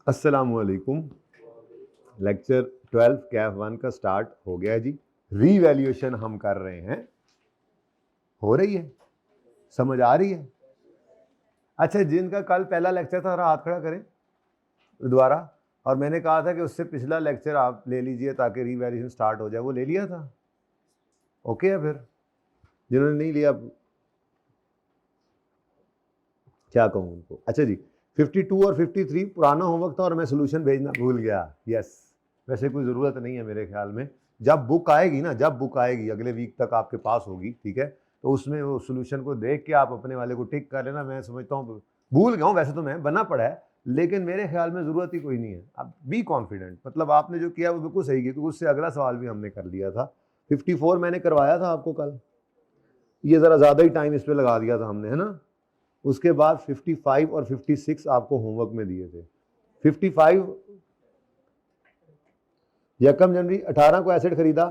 अस्सलामुअलैकुम। लेक्चर 12 कैफ 1 का स्टार्ट हो गया जी। रीवैल्यूएशन हम कर रहे हैं। हो रही है, समझ आ रही है? अच्छा, जिनका कल पहला लेक्चर था हाथ खड़ा करें दोबारा। और मैंने कहा था कि उससे पिछला लेक्चर आप ले लीजिए ताकि रीवैल्यूएशन स्टार्ट हो जाए, वो ले लिया था? ओके है? फिर जिन्होंने नहीं लिया क्या कहूँ उनको? अच्छा जी, 52 और 53 पुराना होमवर्क था और मैं सोल्यूशन भेजना भूल गया। यस, वैसे कोई ज़रूरत नहीं है मेरे ख्याल में। जब बुक आएगी ना, जब बुक आएगी अगले वीक तक आपके पास होगी, ठीक है, तो उसमें वो सोल्यूशन को देख के आप अपने वाले को टिक कर लेना। मैं समझता हूँ भूल गया हूँ, वैसे तो मैं बना पड़ा है, लेकिन मेरे ख्याल में ज़रूरत ही कोई नहीं है। आप बी कॉन्फिडेंट, मतलब आपने जो किया वो बिल्कुल सही किया, क्योंकि उससे अगला सवाल भी हमने कर लिया था। 54 मैंने करवाया था आपको कल, ये ज़रा ज़्यादा ही टाइम इस पर लगा दिया था हमने, है ना। उसके बाद 55 और 56 आपको होमवर्क में दिए थे। 55 यकम जनवरी 18 को एसेट खरीदा,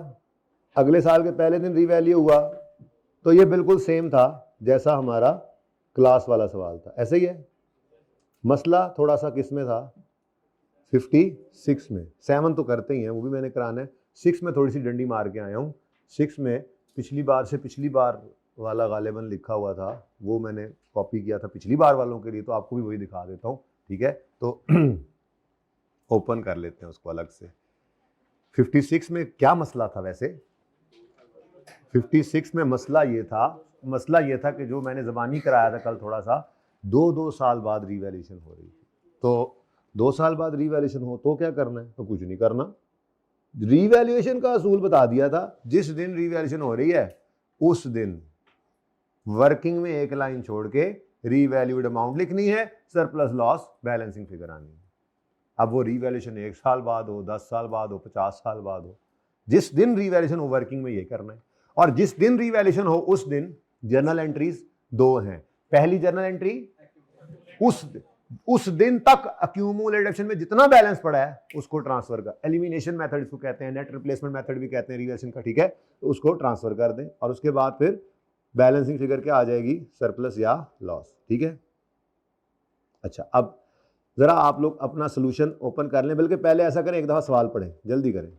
अगले साल के पहले दिन रीवैल्यू हुआ, तो ये बिल्कुल सेम था जैसा हमारा क्लास वाला सवाल था, ऐसे ही है। मसला थोड़ा सा किस में था? 56 में। 7 तो करते ही हैं, वो भी मैंने कराना है। 6 में थोड़ी सी डंडी मार के आया हूँ। 6 में पिछली बार से पिछली बार वाला गालिबन लिखा हुआ था, वो मैंने कॉपी किया था पिछली बार वालों के लिए, तो आपको भी वही दिखा देता हूँ, ठीक है। तो ओपन कर लेते हैं उसको अलग से। 56 में क्या मसला था वैसे? 56 में मसला ये था कि जो मैंने ज़बानी कराया था कल थोड़ा सा, 2 साल बाद रीवैल्यूएशन हो रही थी। तो 2 साल बाद रीवैल्यूएशन हो तो क्या करना है? तो कुछ नहीं करना। रीवैल्यूएशन का असूल बता दिया था, जिस दिन रीवैल्यूएशन हो रही है उस दिन वर्किंग में एक लाइन छोड़ के रीवैल्यूड अमाउंट लिखनी है, सरप्लस लॉस बैलेंसिंग फिगर आनी है। अब वो रीवैल्यूएशन 1 साल बाद हो, 10 साल बाद हो, 50 साल बाद हो, जिस दिन रीवैल्यूएशन हो वर्किंग में ये करना है। और जिस दिन रीवैल्यूएशन हो उस दिन जर्नल एंट्रीज 2 हैं। पहली जर्नल एंट्री उस दिन तक अक्यूमुलेटेड एक्शन में जितना बैलेंस पड़ा है उसको ट्रांसफर कर, एलिमिनेशन मेथड इसको कहते हैं, नेट रिप्लेसमेंट मेथड भी कहते हैं रीवैल्यूएशन का, ठीक है। तो उसको ट्रांसफर कर दें और उसके बाद फिर बैलेंसिंग फिगर क्या आ जाएगी? सरप्लस या लॉस, ठीक है। अच्छा, अब जरा आप लोग अपना सोल्यूशन ओपन कर लें, बल्कि पहले ऐसा करें, एक दफा सवाल पढ़ें, जल्दी करें।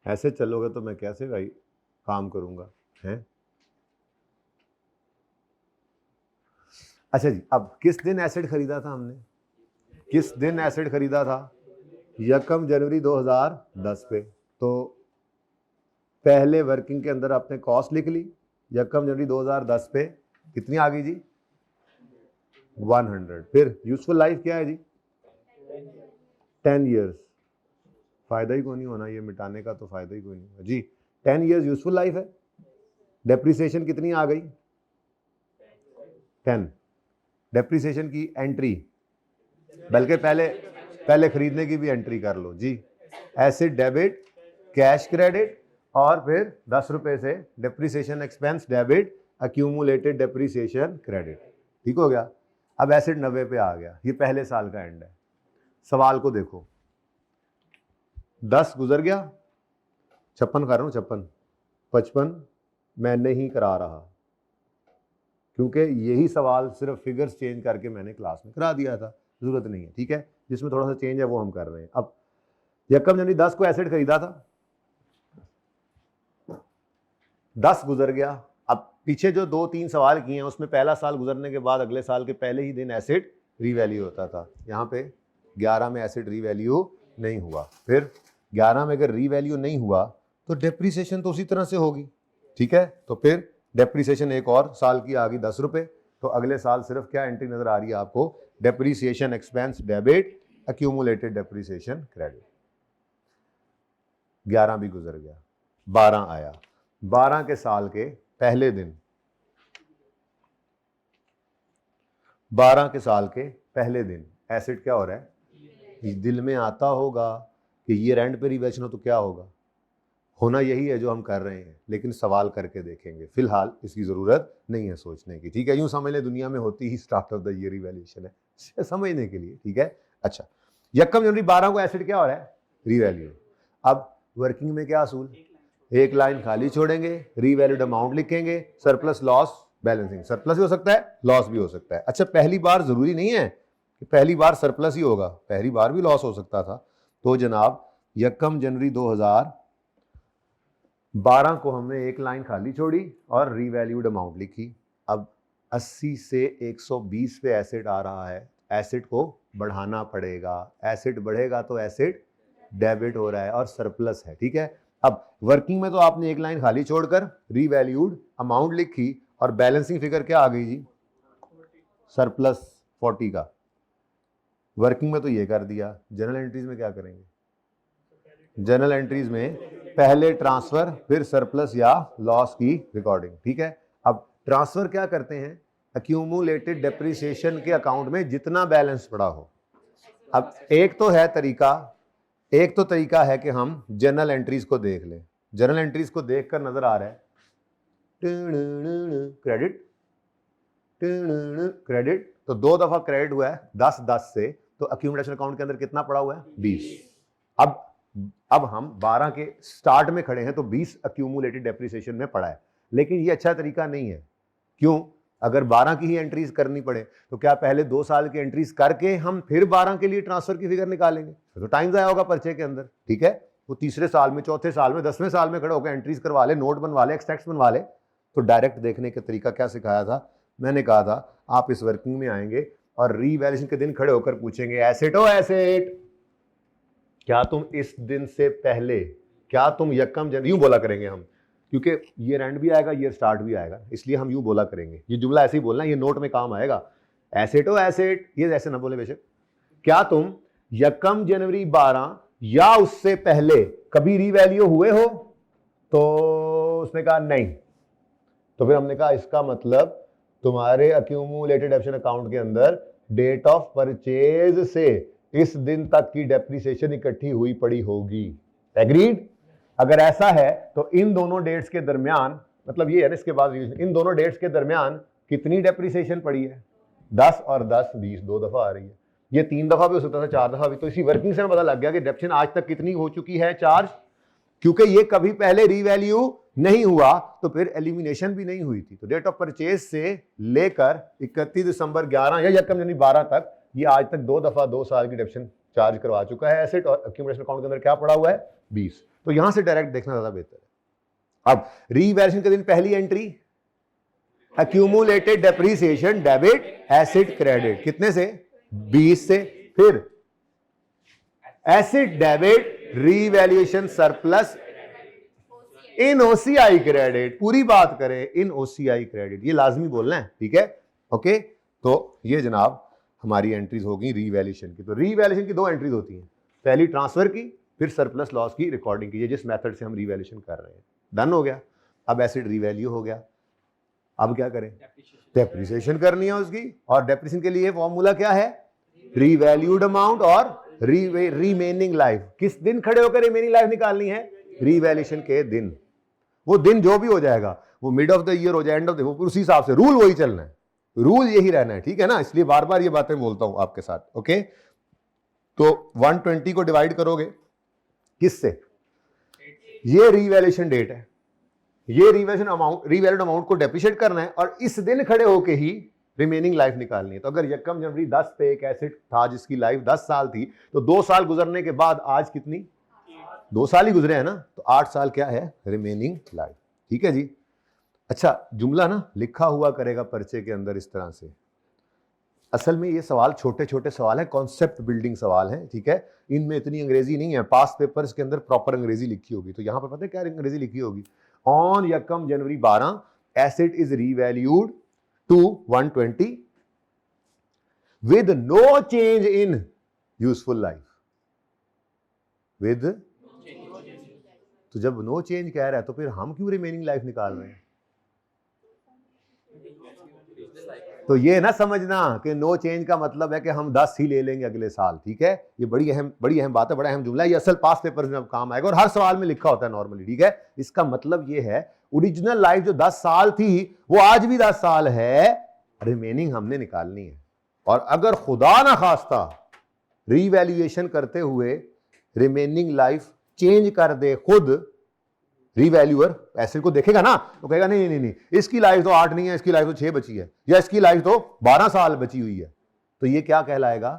ऐसे चलोगे तो मैं कैसे भाई काम करूंगा, हैं? अच्छा जी, अब किस दिन एसेट खरीदा था हमने? किस दिन एसेट खरीदा था? यकम जनवरी 2010 पे। तो पहले वर्किंग के अंदर आपने कॉस्ट लिख ली, यकम जनवरी 2010 पे कितनी आ गई जी? 100। फिर यूजफुल लाइफ क्या है जी? 10 ईयर्स। फायदा ही कोई नहीं होना, ये मिटाने का तो फायदा ही कोई नहीं होगा जी। 10 ईयर्स यूजफुल लाइफ है। डेप्रिसिएशन कितनी आ गई? 10। डेप्रिसिएशन की एंट्री, बल्कि पहले खरीदने की भी एंट्री कर लो जी। एसिड डेबिट, कैश क्रेडिट, और फिर 10 रुपए से depreciation expense debit, accumulated depreciation credit, ठीक हो गया। अब एसिड 90 पे आ गया, ये पहले साल का एंड है। सवाल को देखो, 10 गुजर गया, 56 कर रहा हूँ, 55 मैं नहीं करा रहा, क्योंकि यही सवाल सिर्फ फिगर्स चेंज करके मैंने क्लास में करा दिया था, जरूरत नहीं है, ठीक है। जिसमें थोड़ा सा चेंज है वो हम कर रहे हैं। अब यकम जनवरी 10 को एसेट खरीदा था, 10 गुजर गया। अब पीछे जो 2-3 सवाल किए हैं उसमें पहला साल गुजरने के बाद अगले साल के पहले ही दिन एसेट रीवैल्यू होता था। यहाँ पे 11 में एसेट रीवैल्यू नहीं हुआ। फिर 11 में अगर रीवैल्यू नहीं हुआ तो डेप्रिसिएशन तो उसी तरह से होगी, ठीक है। तो फिर डेप्रिसिएशन एक और साल की आ गई 10 रुपए। तो अगले साल सिर्फ क्या एंट्री नजर आ रही है आपको, depreciation expense debit, accumulated depreciation credit. 11 भी गुजर गया, 12 आया, 12 के साल के पहले दिन, 12 के साल के पहले दिन एसेट क्या हो रहा है, दिल में आता होगा कि ये एंड पे रिवैल्यूएशन हो तो क्या होगा, होना यही है जो हम कर रहे हैं, लेकिन सवाल करके देखेंगे, फिलहाल इसकी जरूरत नहीं है सोचने की, ठीक है। यूं समझ ले दुनिया में होती ही start of the year revaluation है, समझने के लिए, ठीक है। अच्छा, यकम जनवरी 12 को एसेट क्या हो रहा है, रीवैल्यू। अब वर्किंग में क्या असूल, एक लाइन खाली छोड़ेंगे, रीवैल्यूड अमाउंट लिखेंगे, सरप्लस लॉस बैलेंसिंग, सरप्लस भी हो सकता है लॉस भी हो सकता है। अच्छा, पहली बार जरूरी नहीं है कि पहली बार सरप्लस ही होगा, पहली बार भी लॉस हो सकता था। तो जनाब यकम जनवरी 2012 को हमने एक लाइन खाली छोड़ी और रीवैल्यूड अमाउंट लिखी। अब 80 से 120 पे एसेट आ रहा है, एसेट को बढ़ाना पड़ेगा, एसेट बढ़ेगा तो एसेट डेबिट हो रहा है और सरप्लस है, ठीक है। अब वर्किंग में तो आपने एक लाइन खाली छोड़कर रीवैल्यूड अमाउंट लिखी और बैलेंसिंग फिगर क्या आ गई जी, सरप्लस 40 का। वर्किंग में तो ये कर दिया, जनरल एंट्रीज में क्या करेंगे, जनरल एंट्रीज में पहले ट्रांसफर फिर सरप्लस या लॉस की रिकॉर्डिंग, ठीक है। अब ट्रांसफर क्या करते हैं, एक्यूमुलेटेड डेप्रिसिएशन के अकाउंट में जितना बैलेंस पड़ा हो। अब एक तो तरीका है कि हम जनरल एंट्रीज को देख लें, जनरल एंट्रीज को देखकर नजर आ रहा है क्रेडिट क्रेडिट, तो 2 दफा क्रेडिट हुआ है 10 से, तो अक्यूमुलेशन अकाउंट के अंदर कितना पड़ा हुआ है 20। अब हम 12 के स्टार्ट में खड़े हैं तो 20 अक्यूमुलेटेड डेप्रिसिएशन में पड़ा है, लेकिन ये अच्छा तरीका नहीं है। क्यों, अगर 12 की ही एंट्रीज करनी पड़े तो क्या पहले 2 साल की एंट्रीज करके हम फिर 12 के लिए ट्रांसफर की फिगर निकालेंगे, तो टाइम ज़ाया होगा पर्चे के अंदर, ठीक है। वो तीसरे साल में, चौथे साल में, 10वें साल में खड़े होकर एंट्रीज करवा ले, नोट बनवा ले, एक्सट्रैक्ट्स बनवा ले। तो डायरेक्ट देखने का तरीका क्या सिखाया था, मैंने कहा था आप इस वर्किंग में आएंगे और रीवैल्यूएशन के दिन खड़े होकर पूछेंगे एसेट ओ एसेट, क्या तुम इस दिन से पहले, क्या तुम यकम जनवरी, यूं बोला करेंगे हम, क्योंकि ईयर एंड भी आएगा ईयर स्टार्ट भी आएगा, इसलिए हम यूं बोला करेंगे, ये जुमला ऐसे ही बोलना, ये नोट में काम आएगा। एसेट ओ एसेट, ये ऐसे ना बोले बेशक, क्या तुम यकम जनवरी 12 या उससे पहले कभी रीवैल्यू हुए हो, तो उसने कहा नहीं, तो फिर हमने कहा इसका मतलब तुम्हारे अक्यूमुलेटेड डेप्रिसिएशन अकाउंट के अंदर डेट ऑफ परचेज से इस दिन तक की डेप्रिसिएशन इकट्ठी हुई पड़ी होगी, एग्रीड। अगर ऐसा है तो इन दोनों डेट्स के दरमियान, मतलब ये है ना, इसके बाद इन दोनों डेट्स के दरमियान कितनी डेप्रिसिएशन पड़ी है, 10 और 10 20, 2 दफा आ रही है, ये 3 दफा भी हो सकता था, 4 दफा भी। तो इसी वर्किंग से पता लग गया कि डेप्रिसिएशन आज तक कितनी हो चुकी है, चार्ज, क्योंकि ये कभी पहले रीवैल्यू नहीं हुआ तो फिर एलिमिनेशन भी नहीं हुई थी। तो डेट ऑफ परचेज से लेकर 31 दिसंबर 11 या यकम जनवरी 12 तक ये आज तक 2 दफा 2 साल की डेप्रिसिएशन चार्ज करवा चुका है एसेट, और एक्यूमुलेशन अकाउंट के अंदर क्या पड़ा हुआ है 20। तो यहां से डायरेक्ट देखना ज्यादा बेहतर है। अब रीवैल्यूएशन के दिन पहली entry accumulated depreciation debit asset credit, कितने से 20 से, फिर asset debit revaluation surplus in OCI credit, पूरी बात करें इन ओसीआई क्रेडिट, ये लाजमी बोलना है, ठीक है, ओके। तो ये जनाब हमारी एंट्रीज होगी रीवैल्यूएशन की। तो रीवैल्यूएशन की 2 एंट्रीज होती हैं, पहली ट्रांसफर की, फिर सरप्लस लॉस की रिकॉर्डिंग की, जिस मेथड से हम रीवैल्यूएशन कर रहे हैं। डन हो गया, अब एसेट रीवैल्यू हो गया, अब क्या करें, डेप्रिसिएशन करनी है उसकी, और डेप्रिसिएशन के लिए फॉर्मूला क्या है, रीवैल्यूड अमाउंट और रिमेनिंग लाइफ। किस दिन खड़े होकर रिमेनिंग लाइफ निकालनी है, रीवैल्यूएशन के दिन, वो दिन जो भी हो जाएगा, वो मिड ऑफ द ईयर हो जाए, एंड ऑफ द, वो उसी हिसाब से रूल वही चलना है, रूल यही रहना है, ठीक है ना। इसलिए बार बार ये बातें बोलता हूं आपके साथ, ओके। तो 120 को डिवाइड करोगे किससे, ये रीवैल्यूएशन डेट है, ये रीवैल्यूड अमाउंट को डेप्रिशिएट करना है और इस दिन खड़े होके ही रिमेनिंग लाइफ निकालनी है। तो अगर यकम जनवरी 10 पे एक एसेट था जिसकी लाइफ 10 साल थी, तो 2 साल गुजरने के बाद आज कितनी, 2 साल ही गुजरे हैं ना, तो 8 साल क्या है रिमेनिंग लाइफ, ठीक है जी। अच्छा, जुमला ना लिखा हुआ करेगा पर्चे के अंदर इस तरह से। असल में ये सवाल छोटे छोटे सवाल है, कॉन्सेप्ट बिल्डिंग सवाल है, ठीक है, इनमें इतनी अंग्रेजी नहीं है, पास पेपर्स के अंदर प्रॉपर अंग्रेजी लिखी होगी। तो यहां पर पता है क्या अंग्रेजी लिखी होगी, ऑन यकम जनवरी 12 asset is revalued to 120 with no change in useful life. With तो जब नो चेंज कह रहा है तो फिर हम क्यों रिमेनिंग लाइफ निकाल रहे हैं? तो ये ना समझना कि नो चेंज का मतलब है कि हम 10 ही ले लेंगे अगले साल, ठीक है? ये बड़ी अहम बात है, बड़ा अहम जुमला है, ये असल पास पेपर्स में अब काम आएगा और हर सवाल में लिखा होता है नॉर्मली, ठीक है? इसका मतलब ये है ओरिजिनल लाइफ जो 10 साल थी वो आज भी 10 साल है, रिमेनिंग हमने निकालनी है। और अगर खुदा ना खास्ता रीवैल्यूएशन करते हुए रिमेनिंग लाइफ चेंज कर दे खुद, रीवैल्यूअर एसेट को देखेगा ना तो कहेगा नहीं नहीं नहीं, इसकी लाइफ तो 8 नहीं है, इसकी लाइफ तो 6 बची है, या इसकी लाइफ तो 12 साल बची हुई है, तो ये क्या कहलाएगा?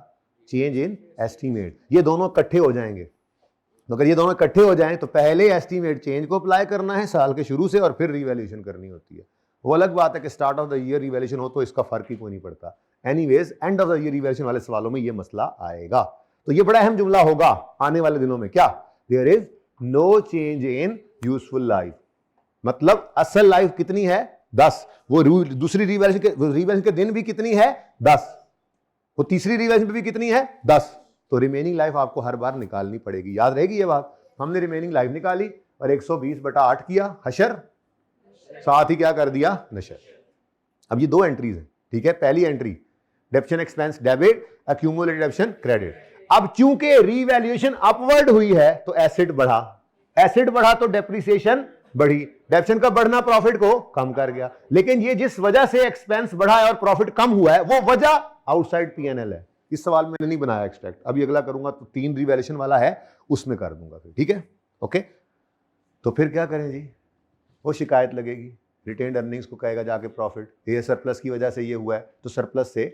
Change in estimate. ये दोनों इकट्ठे हो जाएंगे। तो अगर ये दोनों इकट्ठे हो जाएं तो पहले एस्टीमेट चेंज को अप्लाई करना है साल के शुरू से और फिर रीवैल्यूएशन करनी होती है। वो अलग बात है कि start of the year revaluation हो तो इसका फर्क ही कोई नहीं पड़ता। Anyways end of the year revaluation वाले सवालों में ये मसला आएगा। तो ये बड़ा अहम जुमला होगा आने वाले दिनों में। क्या? There is no change in useful life, मतलब असल लाइफ कितनी है? 10। वो दूसरी रीवैल्यूएशन के दिन भी कितनी है? 10। वो तीसरी रीवैल्यूएशन भी कितनी है? 10। तो रिमेनिंग लाइफ आपको हर बार निकालनी पड़ेगी। याद रहेगी ये बात? हमने रिमेनिंग लाइफ निकाली और 120/8 किया हशर, साथ ही क्या कर दिया? नशर। अब ये 2 एंट्रीज हैं, ठीक है? पहली entry डेप्शन expense debit, accumulated depreciation credit. अब चूंकि रीवैल्यूएशन अपवर्ड हुई है तो एसेट बढ़ा, एसेट बढ़ा तो डेप्रिसिएशन बढ़ी, डेप्शन का बढ़ना प्रॉफिट को कम कर गया। लेकिन ये जिस वजह से एक्सपेंस बढ़ा है और प्रॉफिट कम हुआ है वो वजह आउटसाइड पीएनएल है। इस सवाल में मैंने नहीं बनाया एक्सट्रैक्ट, अभी अगला करूंगा तो 3 रिवैल्यूएशन वाला है उसमें कर दूंगा फिर, ठीक है? ओके, तो फिर क्या करें जी? वो शिकायत लगेगी, रिटेन्ड अर्निंग्स को कहेगा जाके प्रॉफिट, ये सरप्लस की वजह से ये हुआ है, तो सरप्लस से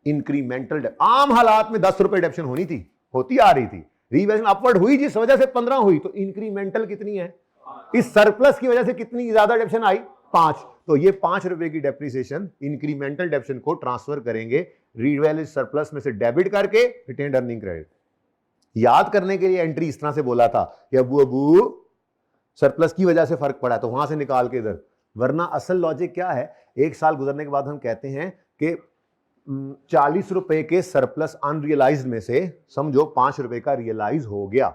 इंक्रीमेंटल आम हालात में 10 रुपए डेप्शन होनी थी, होती आ रही थी, रीवैल्यूएशन अपवर्ड हुई जिस वजह से 15 हुई, तो इंक्रीमेंटल कितनी है? इस सरप्लस की वजह से कितनी ज्यादा डेप्शन आई? 5। तो ये 5 रुपए की डेप्रिसिएशन इंक्रीमेंटल डेप्शन को ट्रांसफर करेंगे रीवैल्यूएशन सरप्लस में से डेबिट करके रिटेन्ड अर्निंग क्रेडिट। याद करने के लिए एंट्री इस तरह से बोला था कि अबू सरप्लस की वजह से फर्क पड़ा तो वहां से निकाल के इधर, वरना असल लॉजिक क्या है? 1 साल गुजरने के बाद हम कहते हैं कि 40 रुपए के सरप्लस अनरियलाइज्ड में से समझो 5 रुपए का रियलाइज हो गया।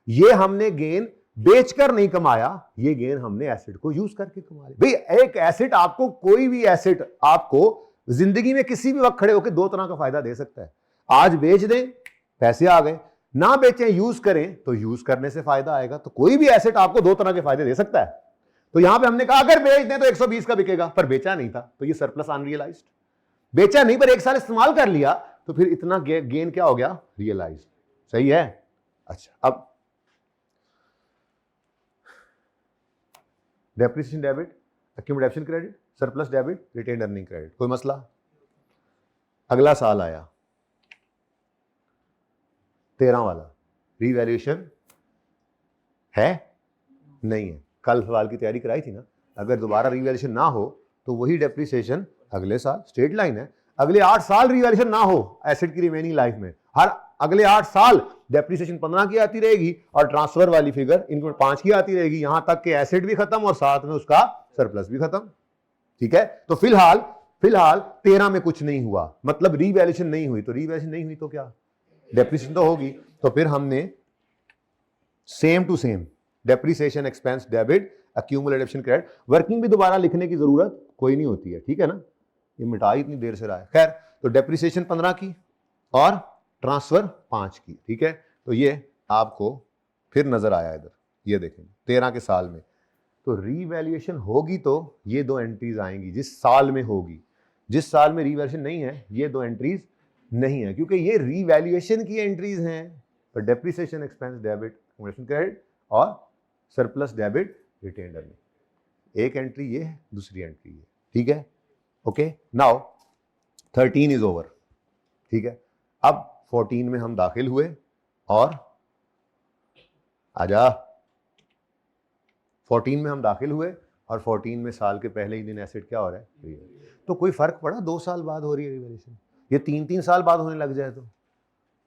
ये हमने गेन बेचकर नहीं कमाया, ये गेन हमने एसेट को यूज करके कमा लिया। भाई एक एसेट आपको, कोई भी एसेट आपको जिंदगी में किसी भी वक्त खड़े होकर 2 तरह का फायदा दे सकता है। आज बेच दें, पैसे आ गए, ना बेचें, यूज करें तो यूज करने से फायदा आएगा। तो कोई भी एसेट आपको 2 तरह के फायदे दे सकता है। तो यहां पे हमने कहा अगर बेच दें तो 120 का बिकेगा, पर बेचा नहीं था तो ये सरप्लस अनरियलाइज्ड। बेचा नहीं पर 1 साल इस्तेमाल कर लिया तो फिर इतना गेन क्या हो गया? रियलाइज। सही है? अच्छा, अब depreciation debit, accumulation credit, surplus debit, retained earning credit, कोई मसला? अगला साल आया 13 वाला, रीवैल्यूएशन है नहीं है? कल सवाल की तैयारी कराई थी ना, अगर दोबारा रीवैल्यूएशन ना हो तो वही डेप्रिसिएशन अगले साल, स्ट्रेट लाइन है। अगले 8 साल रिवैल्यूएशन ना हो एसेट की रिमेनिंग लाइफ में, हर अगले 8 साल डेप्रिसिएशन 15 की आती रहेगी और ट्रांसफर वाली फिगर इनको 5 की आती रहेगी, यहां तक कि एसेट भी खत्म और साथ में उसका सरप्लस भी खत्म। ठीक है? तो फिलहाल 13 में कुछ नहीं हुआ, मतलब रीवैल्यूएशन नहीं हुई। तो रीवैल्यूएशन नहीं हुई तो क्या? डेप्रिसिएशन तो होगी। तो फिर हमने same to same depreciation expense debit, accumulated depreciation credit, working भी दोबारा लिखने की जरूरत कोई नहीं होती है। ठीक है ना? ये मिटा इतनी देर से रहा है। खैर, तो डेप्रिसिएशन 15 की और ट्रांसफर 5 की। ठीक है? तो ये आपको फिर नजर आया इधर, ये देखें 13 के साल में। तो रीवैल्यूएशन होगी तो ये 2 एंट्रीज आएंगी जिस साल में होगी। जिस साल में रीवैल्यूएशन नहीं है ये 2 एंट्रीज नहीं है, क्योंकि ये रीवैल्यूएशन की एंट्रीज हैं। पर depreciation expense debit, accumulation credit और सरप्लस डेबिट, रिटेन्ड अर्निंग, एक एंट्री ये है, दूसरी एंट्री ये। ठीक है? Okay, now 13 is over. ठीक है? अब 14 में हम दाखिल हुए और आजा 14 में हम दाखिल हुए और 14 में साल के पहले ही दिन एसेट क्या हो रहा है? तो कोई फर्क पड़ा? 2 साल बाद हो रही है रिवैल्यूएशन, ये 3-3 साल बाद होने लग जाए, तो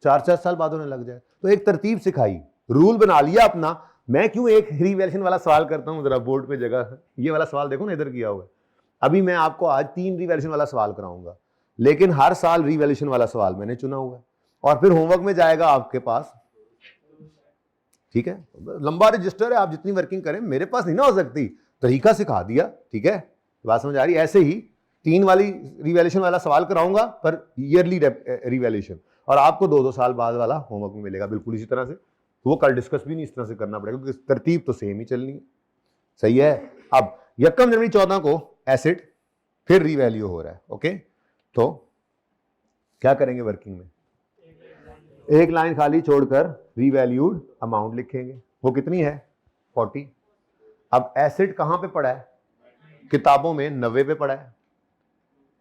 4-4 साल बाद होने लग जाए। तो एक तरतीब सिखाई, रूल बना लिया अपना। मैं क्यों एक रिवैल्यूएशन वाला सवाल करता हूं, जरा बोर्ड पे जगह, ये वाला सवाल देखो ना इधर किया हुआ है। अभी मैं आपको आज 3 रिवैल्यूएशन वाला सवाल कराऊंगा, लेकिन हर साल रिवैल्यूएशन वाला सवाल मैंने चुना हुआ है और फिर होमवर्क में जाएगा आपके पास, ठीक है। लंबा रजिस्टर है, आप जितनी वर्किंग करें, मेरे पास नहीं ना हो सकती, तरीका सिखा दिया, ठीक है, बात समझ आ रही है। ऐसे ही 3 वाली रिवैल्यूएशन वाला सवाल कराऊंगा पर ईयरली रिवैल्यूएशन, और आपको 2-2 साल बाद वाला होमवर्क में मिलेगा बिल्कुल इसी तरह से। तो वो कल डिस्कस भी नहीं इस तरह से करना पड़ेगा क्योंकि तरतीब तो सेम ही चलनी है, सही है। अब यकम जनवरी 14 को एसेट फिर रीवैल्यू हो रहा है, ओके। तो क्या करेंगे वर्किंग में, एक लाइन खाली छोड़कर रीवैल्यूड अमाउंट लिखेंगे, वो कितनी है 40। अब एसेट कहां पे पड़ा है, किताबों में 90 पे पड़ा है,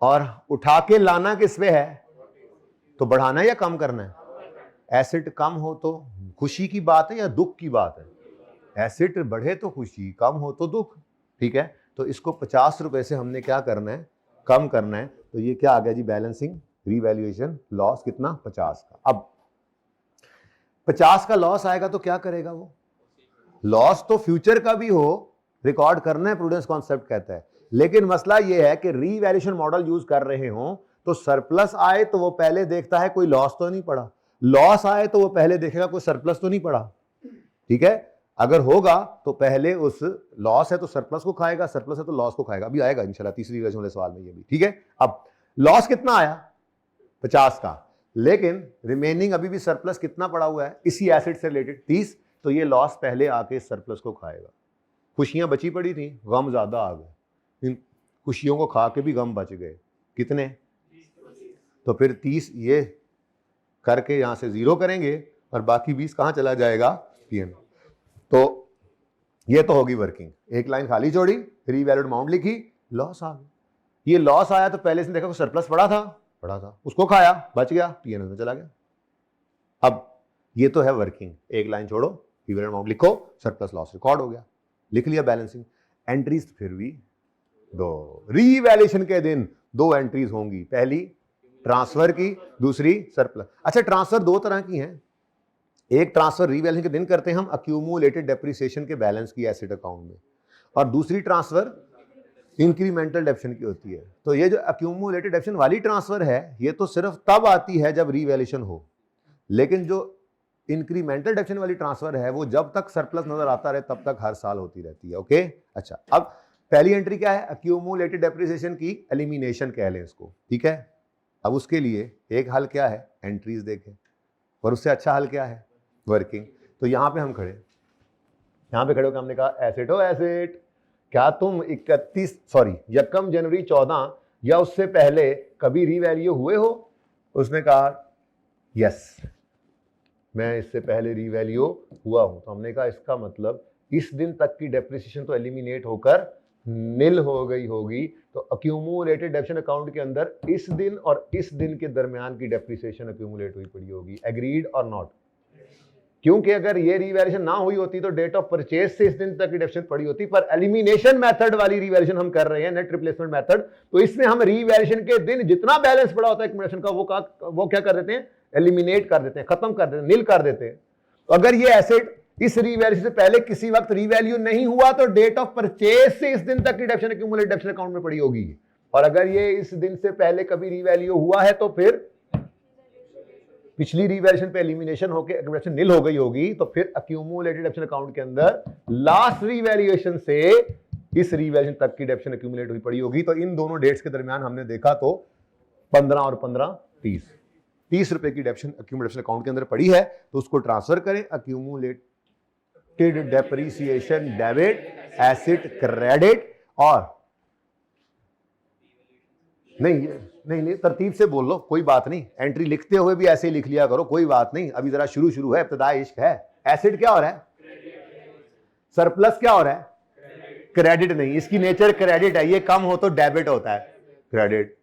और उठा के लाना किस पे है, तो बढ़ाना है या कम करना है। एसेट कम हो तो खुशी की बात है या दुख की बात है, एसेट बढ़े तो खुशी, कम हो तो दुख, ठीक है। तो इसको 50 रुपए से हमने क्या करना है, कम करना है। तो ये क्या आ गया जी, बैलेंसिंग रीवैल्यूएशन लॉस कितना 50 का। अब 50 का लॉस आएगा तो क्या करेगा वो, लॉस तो फ्यूचर का भी हो रिकॉर्ड करना है, प्रूडेंस कॉन्सेप्ट कहता है। लेकिन मसला ये है कि रीवैल्यूएशन मॉडल यूज कर रहे हो तो सरप्लस आए तो वो पहले देखता है कोई लॉस तो नहीं पड़ा, लॉस आए तो वो पहले देखेगा कोई सरप्लस तो नहीं पड़ा, ठीक है। अगर होगा तो पहले उस लॉस है तो सरप्लस को खाएगा, सरप्लस है तो लॉस को खाएगा। अभी आएगा इंशाल्लाह तीसरी रिवैल्यूएशन वाले सवाल में ये भी, ठीक है। अब लॉस कितना आया 50 का, लेकिन रिमेनिंग अभी भी सरप्लस कितना पड़ा हुआ है इसी एसेट से रिलेटेड 30, तो ये लॉस पहले आके सरप्लस को खाएगा। खुशियां बची पड़ी थी, गम ज्यादा आ गए, इन खुशियों को खा के भी गम बच गए, कितने, तो फिर 30 ये करके यहां से 0 करेंगे और बाकी 20 कहां चला जाएगा, पीएन। तो ये तो होगी वर्किंग, एक लाइन खाली छोड़ी, रीवैल्यूड अमाउंट लिखी, लॉस आ गया। ये लॉस आया तो पहले से देखा कोई सरप्लस पड़ा था, उसको खाया, बच गया, पीएनएल में चला गया। अब ये तो है वर्किंग, एक लाइन छोड़ो, रीवैल्यूड अमाउंट लिखो, सरप्लस लॉस रिकॉर्ड हो गया, लिख लिया बैलेंसिंग। एंट्रीज फिर भी 2, रीवैल्यूएशन के दिन 2 एंट्रीज होंगी, पहली ट्रांसफर की, दूसरी सरप्लस। अच्छा, ट्रांसफर 2 तरह की हैं, एक ट्रांसफर रीवैल्यूएशन के दिन करते हैं हम अक्यूमुलेटेड डेप्रिसिएशन के बैलेंस की एसेट अकाउंट में, और दूसरी ट्रांसफर इंक्रीमेंटल डेप्रिसिएशन की होती है। तो ये जो अक्यूमुलेटेड डेप्रिसिएशन वाली ट्रांसफर है ये तो सिर्फ तब आती है जब रीवैल्यूएशन हो, लेकिन जो इंक्रीमेंटल डेप्रिसिएशन वाली ट्रांसफर है वो जब तक सरप्लस नजर आता रहे तब तक हर साल होती रहती है, ओके। अच्छा, अब पहली एंट्री क्या है, अक्यूमुलेटेड डेप्रिसिएशन की एलिमिनेशन कह लें इसको, ठीक है। अब उसके लिए एक हल क्या है, एंट्रीज देखें, और उससे अच्छा हल क्या है, वर्किंग। तो यहां पे हम खड़े, यहां पे खड़े होकर हमने कहा एसेट हो एसेट, क्या तुम यकम जनवरी 14 या उससे पहले कभी रीवैल्यू हुए हो। उसने कहा यस, मैं इससे पहले रीवैल्यू हुआ हूं। तो हमने कहा इसका मतलब इस दिन तक की डेप्रिसिएशन तो एलिमिनेट होकर निल हो गई होगी, तो अक्यूमुलेटेड डेप्रिसिएशन अकाउंट के अंदर इस दिन और इस दिन के दरमियान की डेप्रिसिएशन अक्यूमुलेट हुई पड़ी होगी। एग्रीड और नॉट, क्योंकि अगर ये रीवैल्यूएशन ना हुई होती तो डेट ऑफ परचेज से इस दिन तक की डेप्रिसिएशन पड़ी होती, पर एलिमिनेशन मेथड वाली रीवैल्यूएशन हम कर रहे हैं, नेट रिप्लेसमेंट मेथड, तो इसमें हम रीवैल्यूएशन के दिन जितना बैलेंस पड़ा होता है एक्यूमुलेशन का वो क्या कर देते हैं, एलिमिनेट कर देते हैं, खत्म कर देते हैं, निल कर देते हैं। तो अगर ये एसेट इस रीवैल्यू से पहले किसी वक्त रीवैल्यू नहीं हुआ तो डेट ऑफ परचेज से इस दिन तक की डेप्रिसिएशन अक्यूमुलेटेड डेप्रिसिएशन अकाउंट में पड़ी होगी, और अगर ये इस दिन से पहले कभी रीवैल्यू हुआ है तो फिर पिछली रीवैल्यूएशन पे एलिमिनेशन होकर एक्यूमुलेशन निल हो गई होगी, तो फिर अक्यूमुलेटेड डेप्रिसिएशन अकाउंट के अंदर लास्ट रीवैल्यूएशन से इस रीवैल्यूएशन तक की डेप्रिसिएशन अक्यूमुलेट हुई पड़ी होगी। तो इन दोनों डेट्स के दरमियान हमने देखा तो 15 और 15 30 रुपए की डेप्रिसिएशन अक्यूमुलेशन अकाउंट के अंदर पड़ी है, तो उसको ट्रांसफर करें, accumulated depreciation debit, asset credit, और नहीं तरतीब से बोल लो, कोई बात नहीं, एंट्री लिखते हुए भी ऐसे ही लिख लिया करो, कोई बात नहीं, अभी जरा शुरू है, इब्तिदा इश्क है। एसेट क्या हो रहा है, सरप्लस क्या हो रहा है, क्रेडिट नहीं, इसकी नेचर क्रेडिट है, ये कम हो तो डेबिट होता है, क्रेडिट।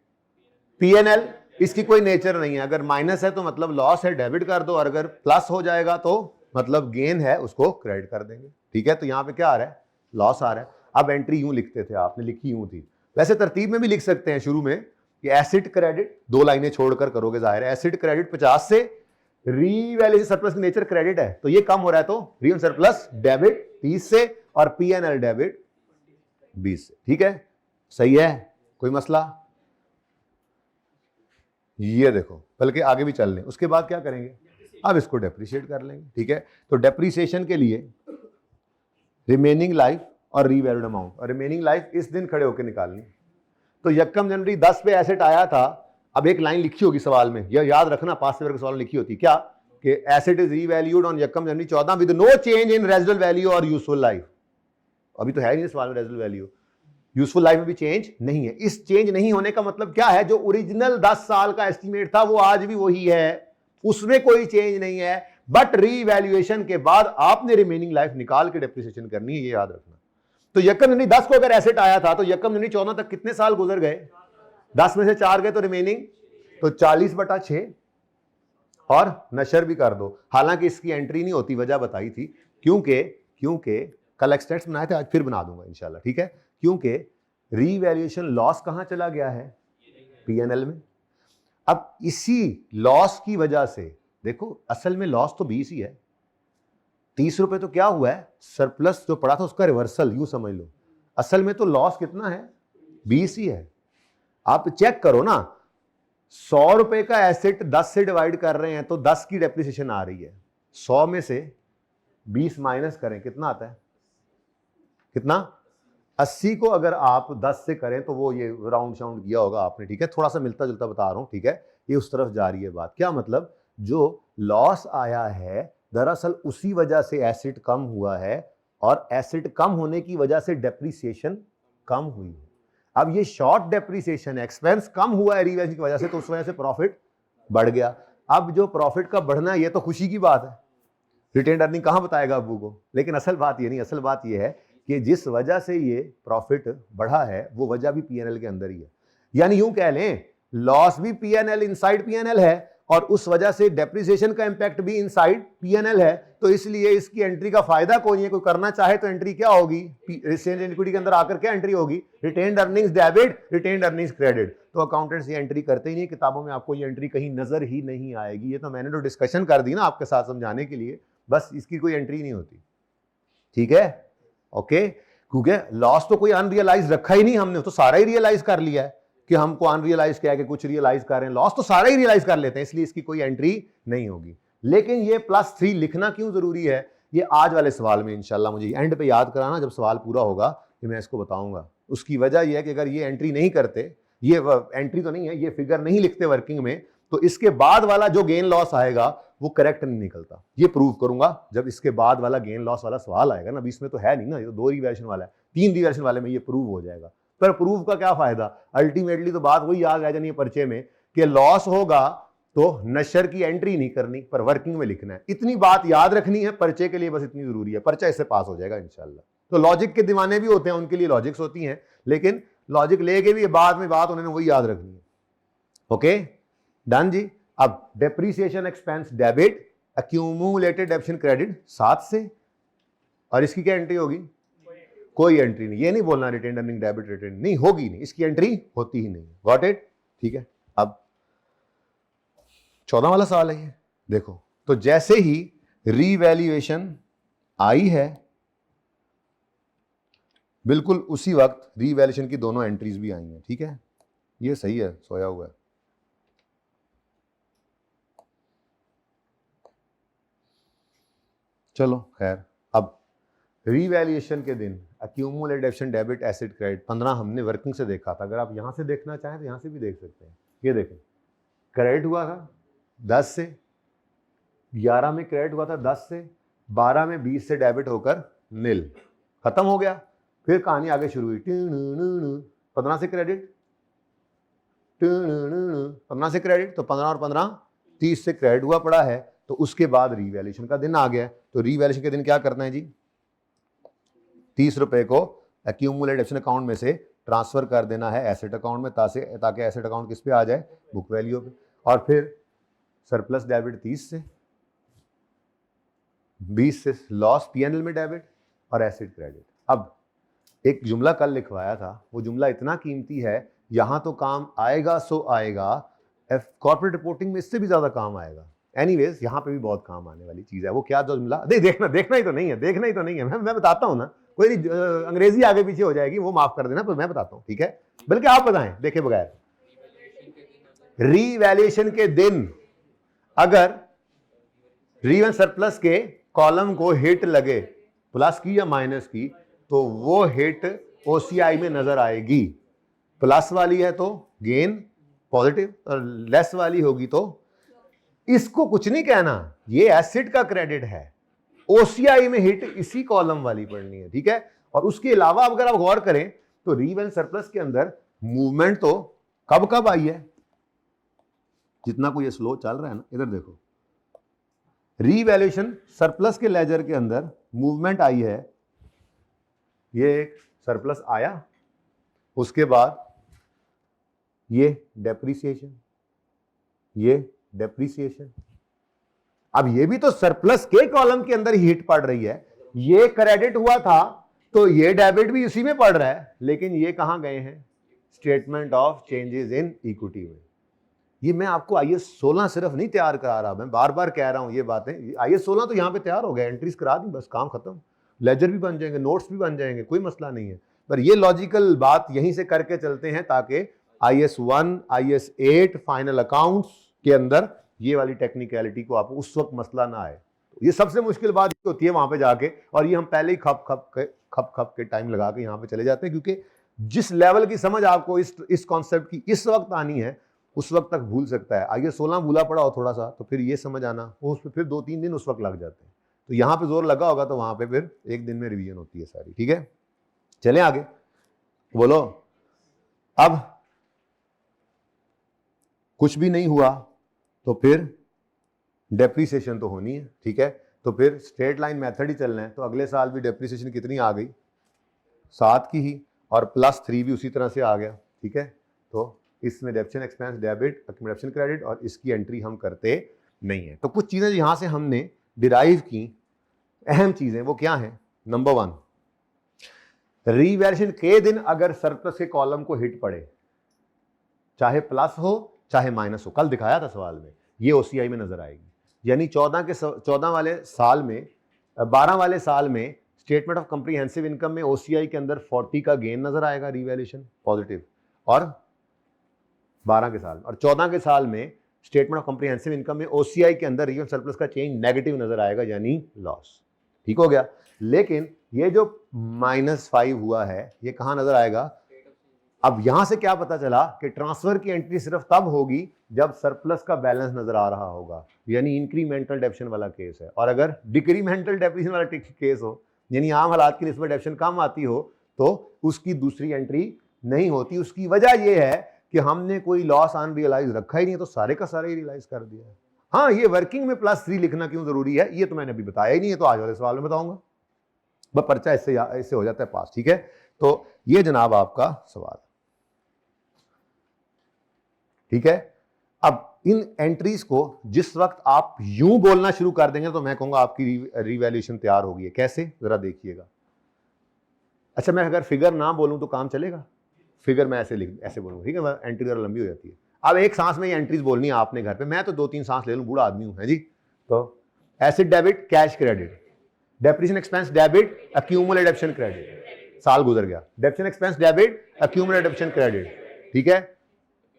पीएनएल इसकी कोई नेचर नहीं है, अगर माइनस है तो मतलब लॉस है, डेबिट कर दो, और अगर प्लस हो जाएगा तो मतलब गेन है, उसको क्रेडिट कर देंगे, ठीक है। तो यहां पे क्या आ रहा है, लॉस आ रहा है। अब एंट्री यूं लिखते थे, आपने लिखी यूं थी, वैसे तरतीब में भी लिख सकते हैं शुरू में कि एसिड क्रेडिट, 2 लाइनें छोड़कर करोगे, जाहिर है एसिड क्रेडिट 50 से, रीवैल्यूएशन सरप्लस की नेचर क्रेडिट है तो ये कम हो रहा है, तो रीवैल्यूएशन सरप्लस डेबिट 30 से, और पीएनएल डेबिट 20 से, ठीक है। सही है, कोई मसला? ये देखो, बल्कि आगे भी चल लें, उसके बाद क्या करेंगे, अब इसको डेप्रिशिएट कर लेंगे, ठीक है। तो डेप्रिसिएशन के लिए रिमेनिंग लाइफ और रीवैल्यूड अमाउंट, और रिमेनिंग लाइफ इस दिन खड़े होकर निकालनी। तो यकम जनवरी 10 पे एसेट आया था, अब एक लाइन लिखी होगी सवाल में, यह याद रखना, पास पेपर के सवाल में लिखी होती क्या, कि एसेट इज रीवैल्यूड ऑन यकम January 14 with no change in residual value और यूजफुल लाइफ। अभी तो है ही नहीं सवाल में रेजिडुअल वैल्यू, यूजफुल लाइफ में भी चेंज नहीं है। इस चेंज नहीं होने का मतलब क्या है, जो ओरिजिनल 10 साल का एस्टीमेट था वो आज भी वही है, उसमें कोई चेंज नहीं है, बट रीवैल्यूएशन के बाद आपने रिमेनिंग लाइफ निकाल के डेप्रिसिएशन करनी है, ये याद रखना। तो यकम जनवरी 10 को अगर एसेट आया था तो यकम जनवरी 14 तक कितने साल गुजर गए, 10 में से 4 गए तो रिमेनिंग, तो 40/6 और नशर भी कर दो। हालांकि इसकी एंट्री नहीं होती, वजह बताई थी, क्योंकि कल एक्सटेंट्स बनाए थे, आज फिर बना दूंगा इंशाल्लाह, ठीक है। क्योंकि रीवैल्यूएशन लॉस कहां चला गया है, पीएनएल में। अब इसी लॉस की वजह से देखो, असल में लॉस तो 20 ही है, 30 रुपए तो क्या हुआ है, सरप्लस जो पड़ा था उसका रिवर्सल, यूं समझ लो। असल में तो लॉस कितना है, 20 ही है। आप चेक करो ना, 100 रुपए का एसेट 10 से डिवाइड कर रहे हैं तो 10 की डेप्रिसिएशन आ रही है, 100 में से 20 माइनस करें कितना आता है, कितना, 80 को अगर आप 10 से करें तो वो ये राउंड शाउंड किया होगा आपने, ठीक है, थोड़ा सा मिलता जुलता बता रहा हूं, ठीक है, ये उस तरफ जा रही है बात। क्या मतलब, जो लॉस आया है दरअसल उसी वजह से एसेट कम हुआ है, और एसेट कम होने की वजह से डेप्रिसिएशन कम हुई है। अब ये शॉर्ट डेप्रिसिएशन, एक्सपेंस कम हुआ है रीवैल्यूएशन की वजह से, तो उस वजह से प्रॉफिट बढ़ गया। अब जो प्रॉफिट का बढ़ना है ये तो खुशी की बात है, रिटेन्ड अर्निंग कहां बताएगा अब्बू को, लेकिन असल बात ये नहीं, असल बात ये है कि जिस वजह से ये प्रॉफिट बढ़ा है वो वजह भी पीएनएल के अंदर ही है। यानी यूं कह लें, लॉस भी पीएनएल, इनसाइड पीएनएल है, और उस वजह से डेप्रिसिएशन का इंपैक्ट भी इनसाइड पीएनएल है। तो इसलिए इसकी एंट्री का फायदा कोई नहीं, कोई करना चाहे तो एंट्री क्या होगी, एक्सचेंज इक्विटी के अंदर आकर क्या एंट्री होगी, retained earnings debit, retained earnings credit. तो अकाउंटेंट्स ये एंट्री करते ही नहीं, किताबों में आपको ये एंट्री कहीं नजर ही नहीं आएगी। ये तो मैंने तो डिस्कशन कर दी ना आपके साथ समझाने के लिए, बस इसकी कोई एंट्री नहीं होती, ठीक है, ओके। क्योंकि लॉस तो कोई अनरियलाइज रखा ही नहीं हमने, तो सारा ही रियलाइज कर लिया है कि हमको अनरियलाइज किया कि कुछ रियलाइज कर रहे हैं, लॉस तो सारा ही रियलाइज कर लेते हैं, इसलिए इसकी कोई एंट्री नहीं होगी। लेकिन ये +3 लिखना क्यों जरूरी है, ये आज वाले सवाल में इंशाल्लाह मुझे एंड पे याद कराना, जब सवाल पूरा होगा कि मैं इसको बताऊंगा। उसकी वजह यह है कि अगर ये एंट्री नहीं करते, ये एंट्री तो नहीं है, ये फिगर नहीं लिखते वर्किंग में, तो इसके बाद वाला जो गेन लॉस आएगा वो करेक्ट नहीं निकलता। ये प्रूव करूंगा जब इसके बाद वाला गेन लॉस वाला सवाल आएगा ना, बीच में तो है नहीं ना, ये तो 2 रिवैल्यूएशन वाला है, 3 रिवैल्यूएशन वाले में ये प्रूव हो जाएगा। पर प्रूव का क्या फायदा, अल्टीमेटली तो बात वही याद रह जानी है पर्चे में कि लॉस होगा तो नशर की एंट्री नहीं करनी, पर वर्किंग में लिखना है। इतनी बात याद रखनी है पर्चे के लिए, बस इतनी जरूरी है, पर्चा इससे पास हो जाएगा इंशाल्लाह। तो लॉजिक के दीवाने भी होते हैं, उनके लिए लॉजिक्स होती हैं, लेकिन लॉजिक लेके भी बाद में बात उन्होंने वही याद रखनी है, ओके, डन जी। अब depreciation expense debit, accumulated depreciation credit 7 से, और इसकी क्या एंट्री होगी, कोई एंट्री नहीं। ये नहीं बोलना रिटेन्ड अर्निंग डेबिट रिटेन नहीं होगी, नहीं, इसकी एंट्री होती ही नहीं, गॉट इट, ठीक है। अब 14 वाला सवाल है ये, देखो, तो जैसे ही रीवैल्यूएशन आई है बिल्कुल उसी वक्त रीवैल्यूएशन की दोनों एंट्रीज भी आई हैं, ठीक है, ये सही है, सोया हुआ है। चलो खैर, अब रीवैल्यूएशन के दिन accumulated depreciation debit asset credit 15 हमने वर्किंग से देखा था, अगर आप यहां से देखना चाहें तो यहां से भी देख सकते हैं। ये देखें, क्रेडिट हुआ था 10 से, 11 में क्रेडिट हुआ था 10 से, 12 में 20 से डेबिट होकर नील, खत्म हो गया। फिर कहानी आगे शुरू हुई, 15 से क्रेडिट, 15 से क्रेडिट, तो 15 और 15 30 से क्रेडिट हुआ पड़ा है। तो उसके बाद रीवैल्यूएशन का दिन आ गया, तो रीवैल्यूएशन के दिन क्या करना है जी, 30 रुपए को एक्यूमुलेटेड डेप्रिसिएशन अकाउंट में से ट्रांसफर कर देना है एसेट अकाउंट में, ताकि एसेट अकाउंट किस पे आ जाए, बुक वैल्यू पे। और फिर सरप्लस डेबिट 30 से, 20 से लॉस पीएनएल में डेबिट और एसेट क्रेडिट। अब एक जुमला कल लिखवाया था, वो जुमला इतना कीमती है, यहां तो काम आएगा सो आएगा, कॉर्पोरेट रिपोर्टिंग में इससे भी ज्यादा काम आएगा। एनीवेज यहां पे भी बहुत काम आने वाली चीज है। वो क्या जुमला, देखना ही तो नहीं है, देखना ही तो नहीं है, मैं बताता हूं ना, कोई नहीं, अंग्रेजी आगे पीछे हो जाएगी, वो माफ कर देना, पर मैं बताता हूं, ठीक है। बल्कि आप बताएं देखे बगैर, रीवैल्यूएशन के दिन अगर रीवन सरप्लस के कॉलम को हिट लगे, प्लस की या माइनस की, तो वो हिट ओसीआई में नजर आएगी। प्लस वाली है तो गेन पॉजिटिव, और लेस वाली होगी तो, इसको कुछ नहीं कहना, ये एसिड का क्रेडिट है। ओसीआई में हिट इसी कॉलम वाली पड़नी है, ठीक है। और उसके अलावा अगर आप गौर करें तो रीवैल्यू सरप्लस के अंदर मूवमेंट तो कब कब आई है, जितना कोई ये स्लो चल रहा है ना, इधर देखो, रीवैल्यूएशन सरप्लस के लेजर के अंदर मूवमेंट आई है, ये एक सरप्लस आया, उसके बाद ये डेप्रिसिएशन, ये डेप्रिसिएशन। अब ये भी तो सरप्लस के कॉलम के अंदर ही हिट पड़ रही है, ये क्रेडिट हुआ था तो ये डेबिट भी उसी में पड़ रहा है, लेकिन ये कहां गए हैं, statement of changes in equity में। ये मैं आपको आईएस 16 सिर्फ नहीं तैयार करा रहा, मैं बार बार कह रहा हूं ये बातें, आईएस 16 तो यहां पे तैयार हो गया, एंट्रीज करा दी, बस काम खत्म, लेजर भी बन जाएंगे, नोट्स भी बन जाएंगे, कोई मसला नहीं है। पर ये लॉजिकल बात यहीं से करके चलते हैं ताकि आईएस 1, आईएस 8 फाइनल अकाउंट्स के अंदर ये वाली टेक्निकलिटी को आपको उस वक्त मसला ना आए। तो ये सबसे मुश्किल बात होती है वहां पे जाके, और ये हम पहले ही खप के टाइम लगा के यहाँ पे चले जाते हैं, क्योंकि जिस लेवल की समझ आपको इस कॉन्सेप्ट की इस वक्त आनी है, उस वक्त तक भूल सकता है। आगे 16 भूला पड़ा हो थोड़ा सा, तो फिर ये समझ आना, उस पर फिर 2-3 दिन उस वक्त लग जाते हैं। तो यहाँ पे जोर लगा होगा तो वहां पे फिर एक दिन में रिवीजन होती है सारी, ठीक है। चलें आगे, बोलो। अब कुछ भी नहीं हुआ तो फिर डेप्रिसिएशन तो होनी है, ठीक है। तो फिर स्ट्रेट लाइन मेथड ही चलना है, तो अगले साल भी डेप्रिसिएशन कितनी आ गई, 7 की ही, और +3 भी उसी तरह से आ गया, ठीक है। तो इसमें डेप्शन एक्सपेंस डेबिट, अक्यूमुलेशन क्रेडिट, और इसकी एंट्री हम करते नहीं है। तो कुछ चीजें यहां से हमने डिराइव की, अहम चीजें वो क्या है। नंबर 1, रीवैल्यूएशन के दिन अगर सरप्लस के कॉलम को हिट पड़े, चाहे प्लस हो चाहे माइनस हो, कल दिखाया था सवाल में, ये ओसीआई में नजर आएगी। यानी 14 वाले साल में, 12 वाले साल में स्टेटमेंट ऑफ कंप्रीहेंसिव इनकम में ओसीआई के अंदर 40 का गेन नजर आएगा, रीवैल्यूएशन पॉजिटिव, और 12 के साल, और 14 के साल में स्टेटमेंट ऑफ कंप्रीहेंसिव इनकम में ओसीआई के अंदर रीवैल्यूएशन सरप्लस का चेंज नेगेटिव नजर आएगा, यानी लॉस, ठीक हो गया। लेकिन ये जो -5 हुआ है, ये कहां नजर आएगा। अब यहां से क्या पता चला कि ट्रांसफर की एंट्री सिर्फ तब होगी जब सरप्लस का बैलेंस नजर आ रहा होगा, यानी इंक्रीमेंटल डेप्शन वाला केस है। और अगर डिक्रीमेंटल डेप्शन वाला केस हो, यानी आम हालात की निस्बत डेप्शन कम आती हो, तो उसकी दूसरी एंट्री नहीं होती। उसकी वजह यह है कि हमने कोई लॉस अनरियलाइज रखा ही नहीं है, तो सारे का सारे ही रियलाइज कर दिया है। हाँ, ये वर्किंग में +3 लिखना क्यों जरूरी है, ये तो मैंने अभी बताया ही नहीं है, तो आज वाले सवाल में बताऊंगा, बस पर्चा इससे हो जाता है पास, ठीक है। तो ये जनाब आपका सवाल, ठीक है। अब इन एंट्रीज को जिस वक्त आप यूं बोलना शुरू कर देंगे तो मैं कहूंगा आपकी रीवैल्यूएशन तैयार हो गई है। कैसे, जरा देखिएगा। अच्छा, मैं अगर फिगर ना बोलूं तो काम चलेगा, फिगर मैं ऐसे बोलूंगा, ठीक है, एंट्री जरा लंबी हो जाती है। अब एक सांस में ये एंट्रीज बोलनी है आपने घर पे, मैं तो 2-3 सांस ले लूं, बूढ़ा आदमी हूं, है जी। तो acid debit, cash credit, depreciation expense debit, accumulated depreciation credit, साल गुजर गया, depreciation expense debit, accumulated depreciation credit, ठीक है।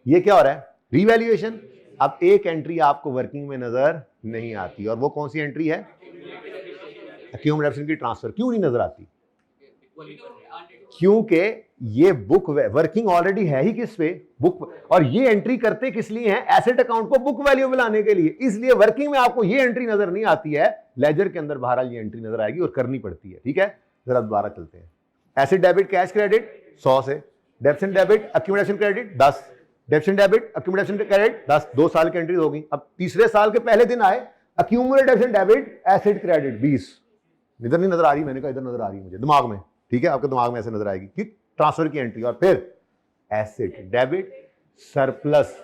ये क्या हो रहा है, रीवैल्यूएशन। अब एक एंट्री आपको वर्किंग में नजर नहीं आती, और वो कौन सी एंट्री है, एक्यूमुलेटेड डेप्शन की ट्रांसफर। क्यों नहीं नजर आती, क्योंकि ये बुक वर्किंग ऑलरेडी है ही किस पे, बुक, और ये एंट्री करते किस लिए हैं, एसेट अकाउंट को बुक वैल्यू में लाने के लिए। इसलिए वर्किंग में आपको ये एंट्री नजर नहीं आती है, लेजर के अंदर बहरहाल ये एंट्री नजर आएगी और करनी पड़ती है, ठीक है। जरा दोबारा चलते हैं। एसिड डेबिट कैश क्रेडिट 100 से, डेप्शन debit accumulation credit 10, डेप्शन debit accumulation credit 10, 2 साल की एंट्री होगी। अब तीसरे साल के पहले दिन आए एक्यूमुलेटेड डेप्शन डेबिट एसिड क्रेडिट 20, इधर नहीं नजर आ रही, मैंने कहा इधर नजर आ रही है मुझे दिमाग में, ठीक है, आपके दिमाग में ऐसे नजर आएगी कि ट्रांसफर की एंट्री। और फिर asset debit surplus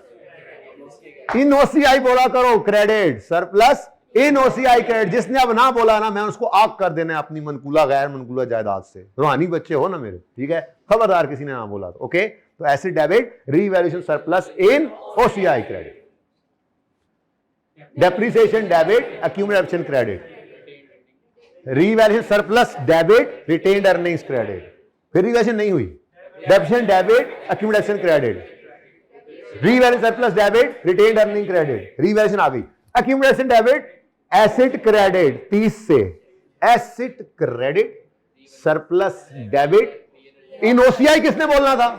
in OCI बोला करो, credit surplus in OCI credit. जिसने अब ना बोला ना, मैं उसको आग कर देना अपनी मनकूला गैर मनकूला जायदाद से, रूहानी बच्चे हो ना मेरे, ठीक है, खबरदार किसी ने ना बोला तो, ओके। तो asset debit revaluation surplus in OCI credit, depreciation debit accumulation credit, revaluation surplus debit retained earnings credit, फिर रीवैल्यूएशन नहीं हुई, depreciation debit accumulation credit, revaluation surplus debit retained earning credit, revaluation आ गई, एक्यूमुलेशन डेबिट एसिड क्रेडिट 30 से, asset credit surplus debit, in OCI किसने बोलना था,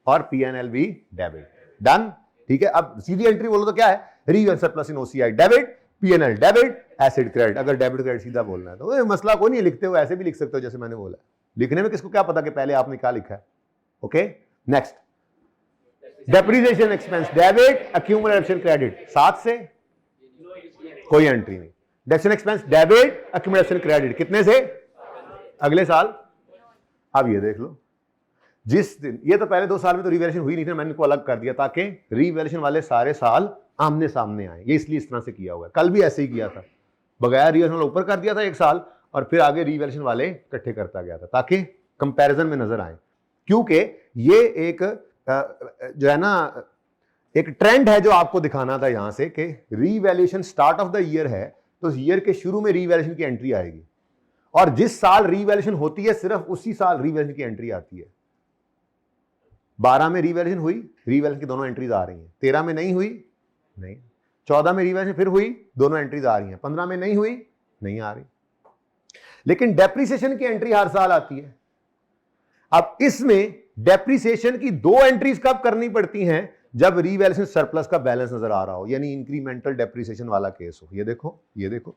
और पीएनएल भी डेबिट, डन। ठीक है, अब सीधी एंट्री बोलो तो क्या है, revaluation surplus in OCI debit, PNL debit, asset credit. अगर डेबिट क्रेडिट सीधा बोलना है तो मसला कोई नहीं, लिखते हो ऐसे भी लिख सकते हो जैसे मैंने बोला, लिखने में किसको क्या पता कि पहले आपने क्या लिखा है। Okay, next, depreciation expense debit, accumulation credit 7 से, कोई एंट्री नहीं, depreciation expense debit, accumulation credit कितने से, अगले साल। अब ये देख लो, जिस दिन, ये तो पहले 2 साल में तो रीवैल्यूएशन हुई नहीं थी, मैंने इनको अलग कर दिया ताकि रीवैल्यूएशन वाले सारे साल आमने सामने आए, ये इसलिए इस तरह से किया हुआ है। कल भी ऐसे ही किया था, बगैर रीवैल्यूएशन वाला ऊपर कर दिया था 1 साल, और फिर आगे रीवैल्यूएशन वाले इकट्ठे करता गया था ताकि कंपैरिजन में नजर आए, क्योंकि ये एक जो है ना एक ट्रेंड है जो आपको दिखाना था यहां से कि revaluation start of the year है तो ईयर के शुरू में रीवैल्यूएशन की एंट्री आएगी, और जिस साल रीवैल्यूएशन होती है सिर्फ उसी साल रीवैल्यूएशन की एंट्री आती है। 12 में रीवैल्यूएशन हुई, रीवैल्यूएशन की दोनों एंट्रीज आ रही हैं, 13 में नहीं हुई, नहीं, 14 में रीवैल्यूएशन फिर हुई, दोनों एंट्रीज आ रही हैं, 15 में नहीं हुई, नहीं आ रही, लेकिन डेप्रिसिएशन की एंट्री हर साल आती है। अब इसमें डेप्रिसिएशन की 2 एंट्रीज कब करनी पड़ती हैं, जब रीवैल्यूएशन सरप्लस का बैलेंस नजर आ रहा हो, यानी इंक्रीमेंटल डेप्रिसिएशन वाला केस हो। ये देखो, ये देखो,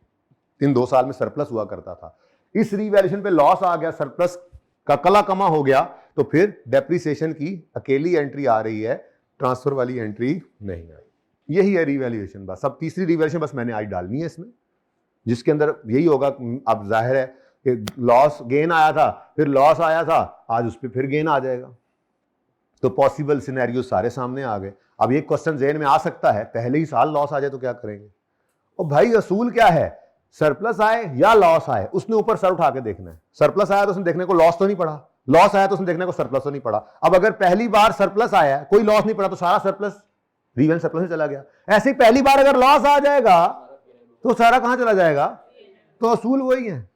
इन 2 साल में सरप्लस हुआ करता था, इस रीवैल्यूएशन पे लॉस आ गया, सरप्लस का कला कमा हो गया, तो फिर डेप्रिसिएशन की अकेली एंट्री आ रही है, ट्रांसफर वाली एंट्री नहीं आई। यही है रीवैल्यूएशन बस। अब तीसरी रीवैल्यूएशन बस मैंने आज डालनी है इसमें, जिसके अंदर यही होगा। अब जाहिर है कि लॉस गेन आया था, फिर लॉस आया था, आज उस पर फिर गेन आ जाएगा, तो पॉसिबल सिनेरियो सारे सामने आ गए। अब ये क्वेश्चन ज़हन में आ सकता है, पहले ही साल लॉस आ जाए तो क्या करेंगे। और भाई असूल क्या है, सरप्लस आए या लॉस आए, उसने ऊपर सर उठा के देखना है। सरप्लस आया तो उसने देखने को लॉस तो नहीं पड़ा, लॉस आया तो उसने देखने को सरप्लस तो नहीं पड़ा। अब अगर पहली बार सरप्लस आया, कोई लॉस नहीं पड़ा, तो सारा सरप्लस रीवैल्यूएशन सरप्लस में चला गया। ऐसे ही पहली बार अगर लॉस आ जाएगा तो सारा कहां चला जाएगा, तो असूल वही है।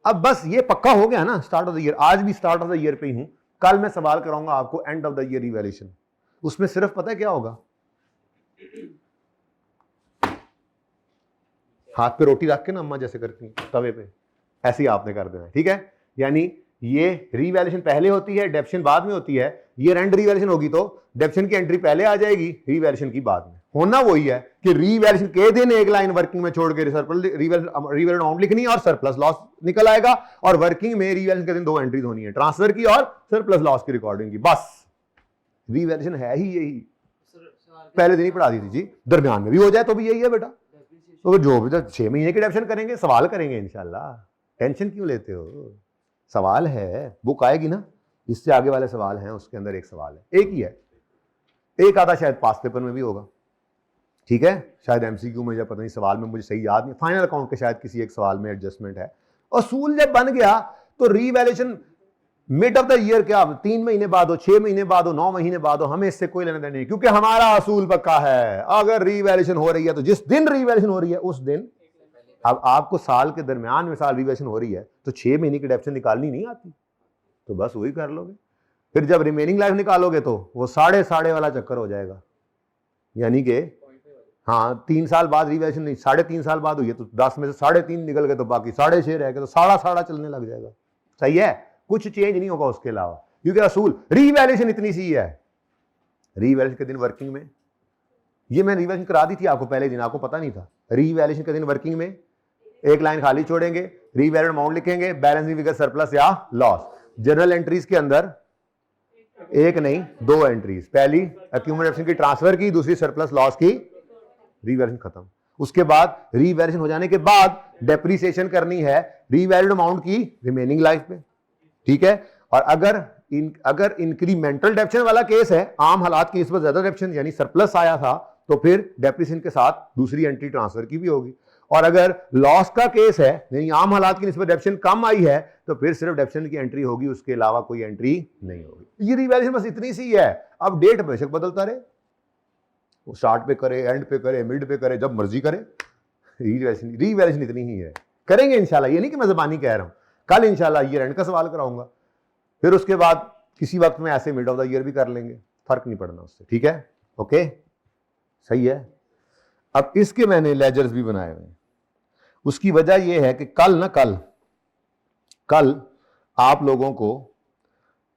अब बस ये पक्का हो गया ना स्टार्ट ऑफ द ईयर, आज भी स्टार्ट ऑफ द ईयर पे ही हूं, कल मैं सवाल कराऊंगा आपको end of the year revaluation. उसमें सिर्फ पता है क्या होगा, हाथ पे रोटी रख के ना अम्मा जैसे करती हैं तवे पे, ऐसे ही आपने कर देना है, ठीक है। यानी ये रीवैल्यूएशन पहले होती है, डेप्रिसिएशन बाद में होती है। ईयर एंड रीवैल्यूएशन होगी तो डेप्रिसिएशन की एंट्री पहले आ जाएगी, रीवैल्यूएशन की बाद में। होना वही है कि रीवैल्यूएशन के दिन एक लाइन वर्किंग में छोड़ के रीवैल्यूएशन अमाउंट लिखनी है और सरप्लस लॉस निकल आएगा, और वर्किंग में रीवैल्यूएशन के दिन 2 एंट्रीज होनी है, ट्रांसफर की और सरप्लस लॉस की रिकॉर्डिंग की। बस रीवैल्यूएशन है ही यही, पहले दिन ही पढ़ा दी थी जी, दरमियान में भी हो जाए तो भी यही है बेटा। तो जो भी 6 महीने की डेप्रिसिएशन करेंगे, सवाल करेंगे इंशाल्लाह, टेंशन क्यों लेते हो, सवाल है, बुक आएगी ना, इससे आगे वाले सवाल हैं, उसके अंदर एक सवाल है, एक ही है, एक आधा शायद पास पेपर में भी होगा, ठीक है, शायद एमसीक्यू में, या पता नहीं सवाल में, मुझे सही याद नहीं, फाइनल अकाउंट के शायद किसी एक सवाल में एडजस्टमेंट है। असूल जब बन गया तो revaluation mid of the year क्या 3 महीने बाद हो, 6 महीने बाद हो, 9 महीने बाद हो, हमें इससे कोई लेना देना नहीं, क्योंकि हमारा असूल पक्का है। अगर रीवैल्यूएशन हो रही है तो जिस दिन रीवैल्यूएशन हो रही है उस दिन, अब आपको साल के दरमियान में साल रीवैल्यूएशन हो रही है तो 6 महीने की डेप्रिसिएशन निकालनी नहीं आती, तो बस वही कर लोगे। फिर जब रिमेनिंग लाइफ निकालोगे तो वो साढ़े वाला चक्कर हो जाएगा, यानी कि हाँ 3 साल बाद रीवैल्यूएशन नहीं, 3.5 साल बाद हुई है तो 10 में से 3.5 निकल गए तो बाकी 6.5 रह गए, तो साढ़ा चलने लग जाएगा। सही है, कुछ चेंज नहीं होगा उसके अलावा, क्योंकि असूल रीवैल्यूएशन इतनी सी है। रीवैल्यूएशन के दिन वर्किंग में, ये मैं रीवैल्यूएशन करा दी थी आपको पहले दिन, आपको पता नहीं था। रीवैल्यूएशन के दिन वर्किंग में एक लाइन खाली छोड़ेंगे, रीवैल्यूड अमाउंट लिखेंगे, बैलेंसिंग फिगर सरप्लस या लॉस। जनरल एंट्रीज के अंदर एक नहीं 2 एंट्रीज, पहली एक्यूमुलेशन की ट्रांसफर की, दूसरी सरप्लस लॉस की, रीवैल्यूएशन खत्म। उसके बाद रीवैल्यूएशन हो जाने के बाद डेप्रिसिएशन करनी है रीवैल्यूड अमाउंट की रिमेनिंग लाइफ पे, ठीक है। और अगर इंक्रीमेंटल डेप्रिसिएशन वाला केस है, आम हालात की निस्बत ज्यादा डेप्रिसिएशन यानी सरप्लस आया था, तो फिर डेप्रिसिएशन के साथ दूसरी एंट्री ट्रांसफर की भी होगी। और अगर लॉस का केस है, यानी आम हालात की निस्बत डेप्रिसिएशन कम आई है, तो फिर सिर्फ डेप्रिसिएशन की एंट्री होगी, उसके अलावा कोई एंट्री नहीं होगी। ये रीवैल्यूएशन बस इतनी सी है। अब डेट बेशक बदलता रहे, वो स्टार्ट पे करे, एंड पे करे, मिड पे करे, जब मर्जी करे, रीवैल्यूएशन इतनी ही है। करेंगे इंशाल्लाह, ये नहीं कि मैं ज़बानी कह रहा हूं, कल इंशाल्लाह ईयर एंड का सवाल कराऊंगा, फिर उसके बाद किसी वक्त में ऐसे मिड ऑफ द ईयर भी कर लेंगे, फर्क नहीं पड़ना उससे, ठीक है, ओके, सही है। अब इसके मैंने लेजर्स भी बनाए हुए हैं। उसकी वजह यह है कि कल आप लोगों को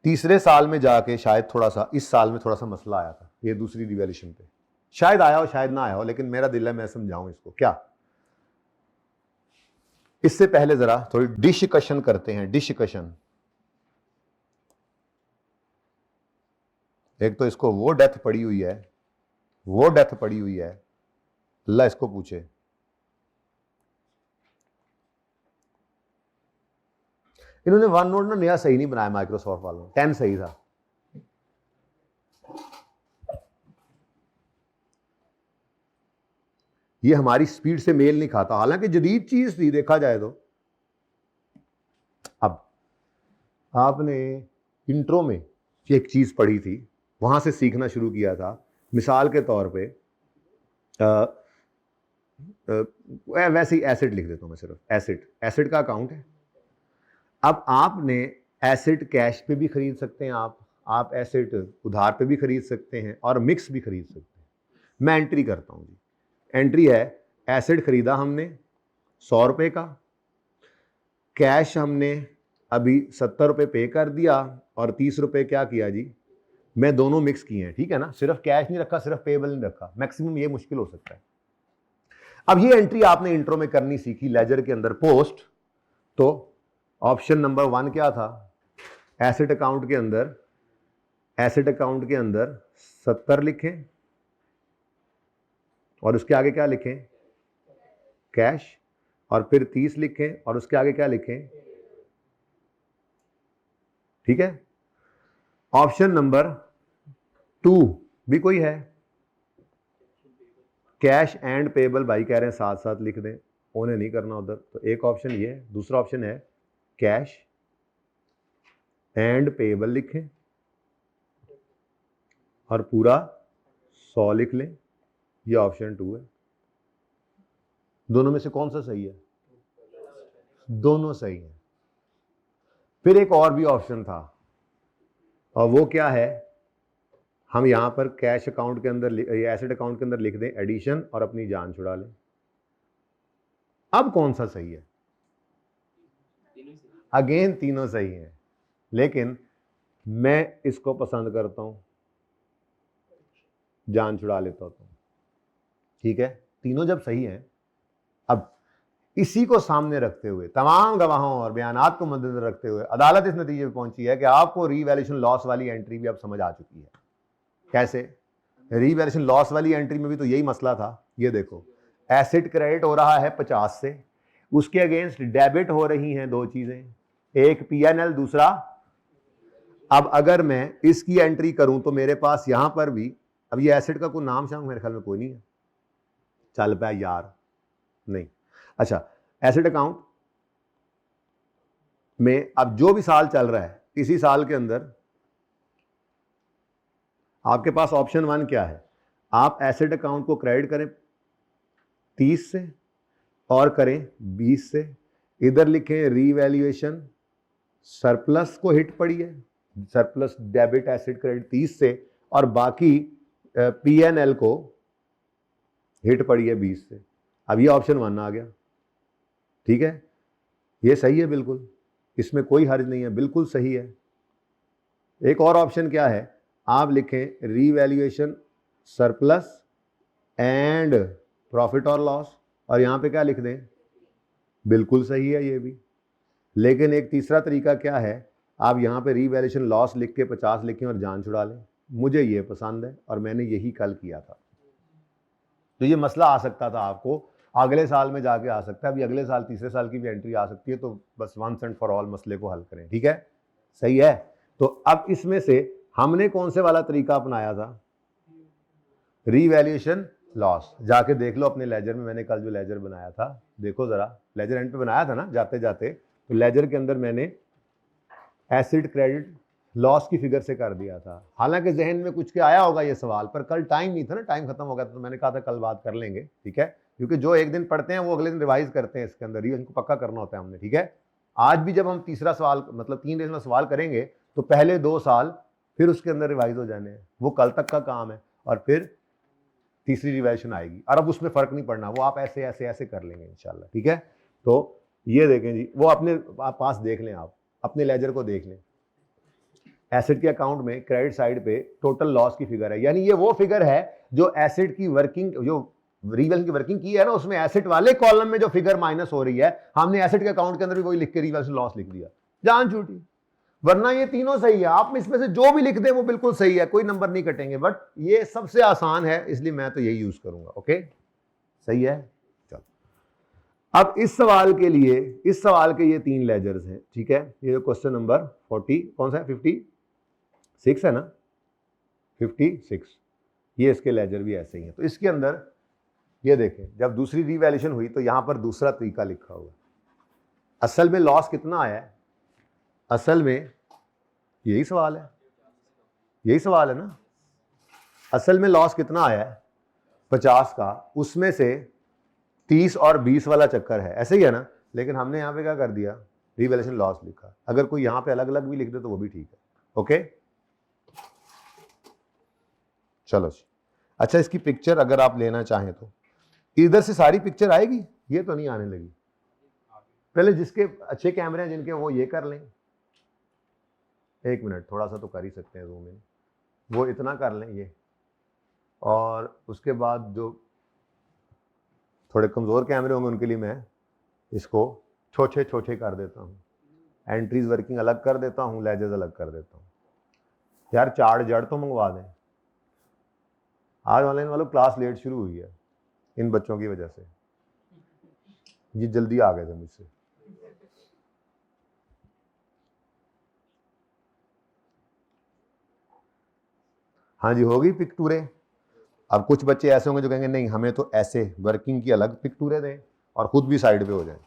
तीसरे साल में जाके शायद थोड़ा सा, इस साल में थोड़ा सा मसला आया था, ये दूसरी रिवैल्यूएशन पे शायद आया हो शायद ना आया हो, लेकिन मेरा दिल है मैं समझाऊं इसको। क्या, इससे पहले जरा थोड़ी डिस्कशन करते हैं, डिस्कशन। एक तो इसको वो डेथ पड़ी हुई है, वो डेथ पड़ी हुई है, अल्लाह इसको पूछे। इन्होंने वन नोट ना नया सही नहीं बनाया माइक्रोसॉफ्ट वालों, 10 सही था। ये हमारी स्पीड से मेल नहीं खाता, हालांकि जदीद चीज थी देखा जाए तो। अब आपने इंट्रो में एक चीज पढ़ी थी, वहां से सीखना शुरू किया था। मिसाल के तौर पे वैसे ही एसिड लिख देता हूं मैं, सिर्फ एसिड का अकाउंट है। अब आपने एसिड कैश पे भी खरीद सकते हैं, आप एसिड उधार पे भी खरीद सकते हैं और मिक्स भी खरीद सकते हैं। मैं एंट्री करता हूं जी, एंट्री है एसिड खरीदा हमने 100 रुपए का, कैश हमने अभी 70 रुपए पे कर दिया और 30 रुपए क्या किया जी, मैं दोनों मिक्स किए हैं, ठीक है ना, सिर्फ कैश नहीं रखा, सिर्फ पेबल नहीं रखा, मैक्सिमम ये मुश्किल हो सकता है। अब ये एंट्री आपने इंट्रो में करनी सीखी लेजर के अंदर पोस्ट, तो ऑप्शन नंबर 1 क्या था, एसेट अकाउंट के अंदर 70 लिखें और उसके आगे क्या लिखें, कैश, और फिर 30 लिखें और उसके आगे क्या लिखें, ठीक है। ऑप्शन नंबर 2 भी कोई है, कैश एंड पेबल, भाई कह रहे हैं साथ साथ लिख दें, उन्हें नहीं करना उधर, तो एक ऑप्शन ये है। दूसरा ऑप्शन है कैश एंड पेबल लिखें और पूरा 100 लिख लें, ये ऑप्शन 2 है। दोनों में से कौन सा सही है, दोनों सही है। फिर एक और भी ऑप्शन था, और वो क्या है, हम यहां पर कैश अकाउंट के अंदर, एसेट अकाउंट के अंदर लिख दें एडिशन और अपनी जान छुड़ा लें। अब कौन सा सही है, अगेन तीनों सही हैं, लेकिन मैं इसको पसंद करता हूं, जान छुड़ा लेता हूं, ठीक है। तीनों जब सही हैं, अब इसी को सामने रखते हुए, तमाम गवाहों और बयानात को मद्देनजर रखते हुए अदालत इस नतीजे पर पहुंची है कि आपको रीवैल्यूएशन लॉस वाली एंट्री भी अब समझ आ चुकी है। कैसे, रीवैल्यूएशन लॉस वाली एंट्री में भी तो यही मसला था। ये देखो, एसेट क्रेडिट हो रहा है 50 से, उसके अगेंस्ट डेबिट हो रही हैं दो चीजें, एक पीएनएल, दूसरा, अब अगर मैं इसकी एंट्री करूं तो मेरे पास यहां पर भी, अब ये एसेट का कोई नाम शाम मेरे ख्याल में कोई नहीं है, चल पाया यार नहीं। अच्छा, एसेट अकाउंट में अब जो भी साल चल रहा है, इसी साल के अंदर आपके पास ऑप्शन 1 क्या है, आप एसेट अकाउंट को क्रेडिट करें 30 से और करें 20 से, इधर लिखें रीवैल्यूएशन सरप्लस को हिट पड़ी है, सरप्लस डेबिट एसेट क्रेडिट 30 से, और बाकी पीएनएल को हिट पड़ी है 20 से। अब ये ऑप्शन 1 आ गया, ठीक है, ये सही है बिल्कुल, इसमें कोई हर्ज नहीं है, बिल्कुल सही है। एक और ऑप्शन क्या है, आप लिखें रीवैल्यूएशन सरप्लस एंड प्रॉफिट और लॉस, और यहां पे क्या लिख दें, बिल्कुल सही है ये भी। लेकिन एक तीसरा तरीका क्या है, आप यहां पे रीवैल्यूएशन लॉस लिख के 50 लिखें और जान छुड़ा लें। मुझे ये पसंद है और मैंने यही कल किया था। तो ये मसला आ सकता था आपको, अगले साल में जाके आ सकता है, अभी अगले साल तीसरे साल की भी एंट्री आ सकती है, तो बस वंस एंड फॉर ऑल मसले को हल करें, ठीक है, सही है। तो अब इसमें से हमने कौन से वाला तरीका अपनाया था, रीवैल्यूएशन लॉस। जाके देख लो अपने लेजर में, मैंने कल जो लेजर बनाया था, देखो जरा, लेजर एंड पे बनाया था ना जाते जाते, तो लेजर के अंदर मैंने एसिड क्रेडिट लॉस की फिगर से कर दिया था। हालांकि जहन में कुछ के आया होगा ये सवाल, पर कल टाइम नहीं था ना, टाइम खत्म हो गया तो मैंने कहा था कल बात कर लेंगे, ठीक है, क्योंकि जो एक दिन पढ़ते हैं वो अगले दिन रिवाइज करते हैं, इसके अंदर ही इनको पक्का करना होता है हमने, ठीक है। आज भी जब हम तीसरा सवाल मतलब 3 दिन में सवाल करेंगे तो पहले 2 साल फिर उसके अंदर रिवाइज हो जाने हैं, वो कल तक का काम है, और फिर तीसरी रिवाइजेशन आएगी, और अब उसमें फर्क नहीं पड़ना, वो आप ऐसे ऐसे ऐसे कर लेंगे इंशाल्लाह, ठीक है। तो ये देखें जी, वो अपने पास देख लें, आप अपने लेजर को देख लें। एसेट के अकाउंट में क्रेडिट साइड पे टोटल लॉस की फिगर है, यानी ये वो फिगर है जो एसेट की वर्किंग, जो रिवैल्यूएशन की वर्किंग की है ना, उसमें एसेट वाले कॉलम में जो फिगर माइनस हो रही है, हमने एसेट के अकाउंट के अंदर भी वही लिख के रिवैल्यूएशन लॉस लिख दिया, जान छूटी। वरना ये तीनों सही है, आप इसमें से जो भी लिख दें वो बिल्कुल सही है, कोई नंबर नहीं कटेंगे, बट ये सबसे आसान है इसलिए मैं तो यही यूज करूंगा। ओके, सही है। चलो, अब इस सवाल के लिए, इस सवाल के ये 3 लेजर्स हैं, ठीक है। ये क्वेश्चन नंबर 40 कौन सा है, 56 है ना, 56, ये इसके लेजर भी ऐसे ही है। तो इसके अंदर ये देखें, जब दूसरी रिवैल्यूएशन हुई तो यहां पर दूसरा तरीका लिखा हुआ है। असल में लॉस कितना आया है, असल में यही सवाल है, यही सवाल है ना, असल में लॉस कितना आया है 50 का, उसमें से 30 और 20 वाला चक्कर है, ऐसे ही है ना। लेकिन हमने यहां पे क्या कर दिया, रिवैल्यूएशन लॉस लिखा। अगर कोई यहां पे अलग अलग भी लिख दे तो वो भी ठीक है। ओके, चलो जी। अच्छा, इसकी पिक्चर अगर आप लेना चाहें तो इधर से सारी पिक्चर आएगी, ये तो नहीं आने लगी। पहले जिसके अच्छे कैमरे हैं जिनके, वो ये कर लें, 1 मिनट, थोड़ा सा तो कर ही सकते हैं जूम इन, वो इतना कर लें ये, और उसके बाद जो थोड़े कमज़ोर कैमरे होंगे उनके लिए मैं इसको छोटे छोटे कर देता हूँ, एंट्रीज वर्किंग अलग कर देता हूँ, लेजर्स अलग कर देता हूँ। यार चार्ट जड़ तो मंगवा दें, आज ऑनलाइन वालों क्लास लेट शुरू हुई है इन बच्चों की वजह से, ये जल्दी आ गए थे मुझसे। हाँ जी, होगी पिक्टूरें। अब कुछ बच्चे ऐसे होंगे जो कहेंगे नहीं हमें तो ऐसे वर्किंग की अलग पिक्टूरें दें और खुद भी साइड पे हो जाए,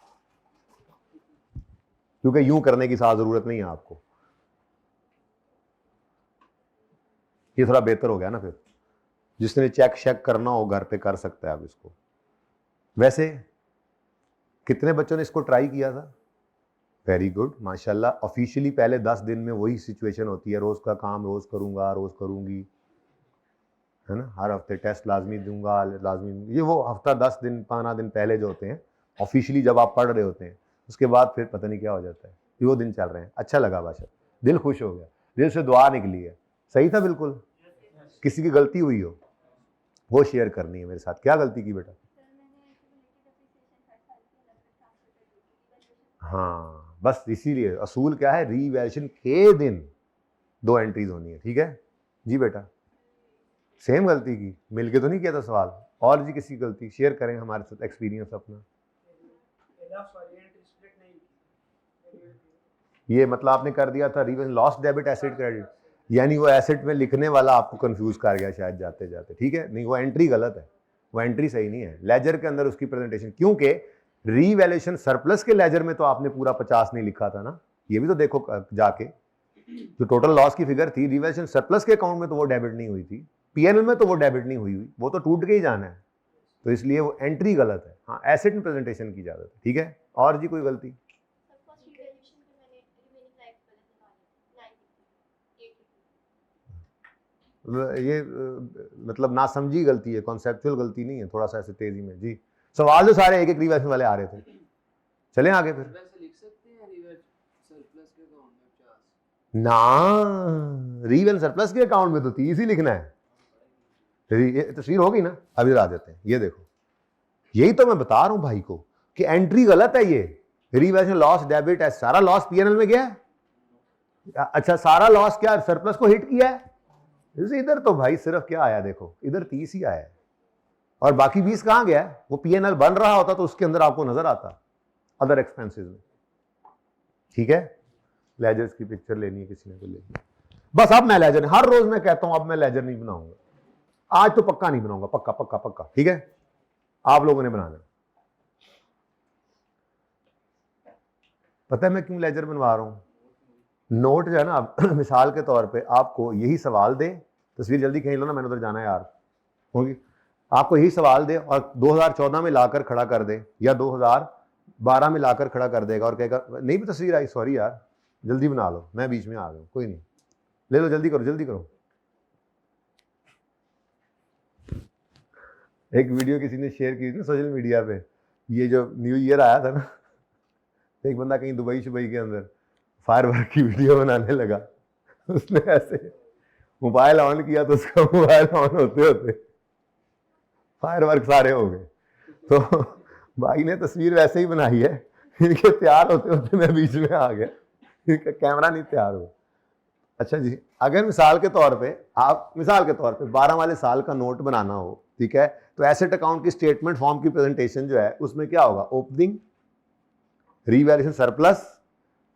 क्योंकि यूं करने की साथ जरूरत नहीं है आपको। ये थोड़ा बेहतर हो गया ना, फिर जिसने चेक शेक करना हो घर पे कर सकता है अब इसको। वैसे कितने बच्चों ने इसको ट्राई किया था? वेरी गुड, माशाल्लाह। ऑफिशियली पहले 10 दिन में वही सिचुएशन होती है, रोज का काम रोज करूंगा, रोज करूंगी, है ना, हर हफ्ते टेस्ट लाजमी दूंगा, लाजमी, ये वो हफ्ता 10 दिन 15 दिन पहले जो होते हैं ऑफिशियली जब आप पढ़ रहे होते हैं, उसके बाद फिर पता नहीं क्या हो जाता है, ये वो दिन चल रहे हैं। अच्छा लगा बादशाह, दिल खुश हो गया, दिल से दुआ निकली है। सही था बिल्कुल। किसी की गलती हुई हो वो शेयर करनी है मेरे साथ। क्या गलती की बेटा? हाँ, बस इसीलिए असूल क्या है, रीवैल्यूएशन के दिन 2 एंट्रीज होनी है, ठीक है जी बेटा। सेम गलती की, मिलके तो नहीं किया था सवाल, और जी किसी की गलती शेयर करें हमारे साथ एक्सपीरियंस अपना। ये मतलब आपने कर दिया था रिवन लॉस डेबिट एसेट क्रेडिट, यानी वो एसेट में लिखने वाला आपको कंफ्यूज कर गया शायद जाते जाते, ठीक है। नहीं, वो एंट्री गलत है, वो एंट्री सही नहीं है लेजर के अंदर उसकी प्रेजेंटेशन, क्योंकि रीवैल्यूएशन सरप्लस के लेजर में तो आपने पूरा 50 नहीं लिखा था ना, ये भी तो देखो जाके, जो टोटल लॉस की फिगर थी रिवैल्यूएशन सरप्लस के अकाउंट में तो वो डेबिट नहीं हुई थी, पीएनएल में तो वो डेबिट नहीं हुई, वो तो टूट के ही जाना है, तो इसलिए वो एंट्री गलत है। हाँ, एसेट में प्रेजेंटेशन की इजाजत है, ठीक है। और जी कोई गलती? ये मतलब नासमझी गलती है, कॉन्सेप्चुअल गलती नहीं है, थोड़ा सा ऐसे तेजी में जी। सवाल जो सारे एक एक रिवर्स वाले आ रहे थे, चलें आगे फिर। ना, रिवेल सरप्लस के अकाउंट में तो 30 ही लिखना है, तस्वीर होगी ना, अभी आ जाते हैं। ये देखो, यही तो मैं बता रहा हूं भाई को कि एंट्री गलत है, ये रिवैल्यूएशन लॉस डेबिट है, सारा लॉस पीएनएल में गया है। अच्छा, सारा लॉस क्या सरप्लस को हिट किया है? इधर तो भाई सिर्फ क्या आया, देखो इधर 30 ही आया है, और बाकी 20 कहां गया? वो पीएनएल बन रहा होता तो उसके अंदर आपको नजर आता अदर एक्सपेंसेस में, ठीक है। लेजर्स की पिक्चर लेनी है किसी ने तो लेनी, बस अब मैं लेजर, हर रोज मैं कहता हूं अब मैं लेजर नहीं बनाऊंगा, आज तो पक्का नहीं बनाऊंगा, पक्का पक्का पक्का, ठीक है। आप लोगों ने बनाना। पता है मैं क्यों लेजर बनवा रहा हूं? नोट जो है ना, मिसाल के तौर पे आपको यही सवाल दे, तस्वीर जल्दी खींच लो ना, मैंने उधर जाना है यार, होगी, आपको यही सवाल दे और 2014 में लाकर खड़ा कर दे या 2012 में लाकर खड़ा कर देगा और कहेगा नहीं भी तस्वीर आई, सॉरी यार जल्दी बना लो, मैं बीच में आ गया, कोई नहीं, ले लो, जल्दी करो जल्दी करो। एक वीडियो किसी ने शेयर की थी सोशल मीडिया पे, ये जो न्यू ईयर आया था ना, एक बंदा कहीं दुबई शुबई के अंदर फायर वर्क की वीडियो बनाने लगा, उसने ऐसे मोबाइल ऑन किया तो उसका मोबाइल ऑन होते होते फायर वर्क सारे हो गए। तो भाई ने तस्वीर वैसे ही बनाई है, इनके तैयार होते होते मैं बीच में आ गया, इनका कैमरा नहीं तैयार हुआ। अच्छा जी, अगर मिसाल के तौर पे आप, मिसाल के तौर पे 12 वाले साल का नोट बनाना हो, ठीक है, तो एसेट अकाउंट की स्टेटमेंट फॉर्म की प्रेजेंटेशन जो है उसमें क्या होगा, ओपनिंग, रीवैल्यूएशन, सरप्लस,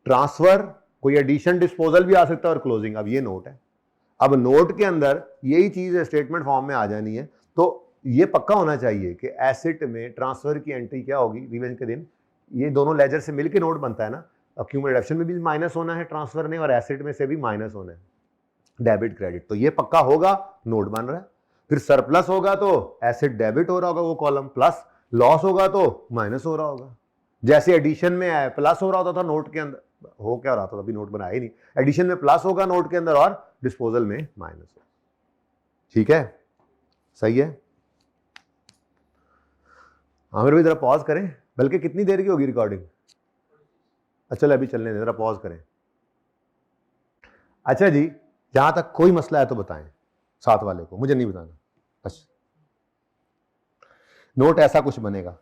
ट्रांसफर, कोई एडिशन डिस्पोजल भी आ सकता है और क्लोजिंग। अब ये नोट है, अब नोट के अंदर यही चीज स्टेटमेंट फॉर्म में आ जानी है, तो ये पक्का होना चाहिए कि एसेट में ट्रांसफर की एंट्री क्या होगी रिवीजन के दिन, ये दोनों लेजर से मिलकर नोट बनता है ना, अक्यूमुलेट ऑप्शन में भी माइनस होना है ट्रांसफर ने और एसेट में से भी माइनस होना है, डेबिट क्रेडिट, तो ये पक्का होगा, नोट बन रहा है। फिर सरप्लस होगा तो एसेट डेबिट हो रहा होगा वो कॉलम, प्लस लॉस होगा तो माइनस हो रहा होगा। जैसे एडिशन में है प्लस हो रहा होता था नोट के अंदर, हो क्या रहा था, अभी नोट बनाया ही नहीं, एडिशन में प्लस होगा नोट के अंदर और डिस्पोजल में माइनस होगा। ठीक है, सही है। आमिर भाई जरा पॉज करें, बल्कि कितनी देर की होगी रिकॉर्डिंग, अच्छा अभी चलने दें, जरा पॉज करें। अच्छा जी, जहां तक कोई मसला है तो बताएं, साथ वाले को, मुझे नहीं बताना। अच्छा, नोट ऐसा कुछ बनेगा,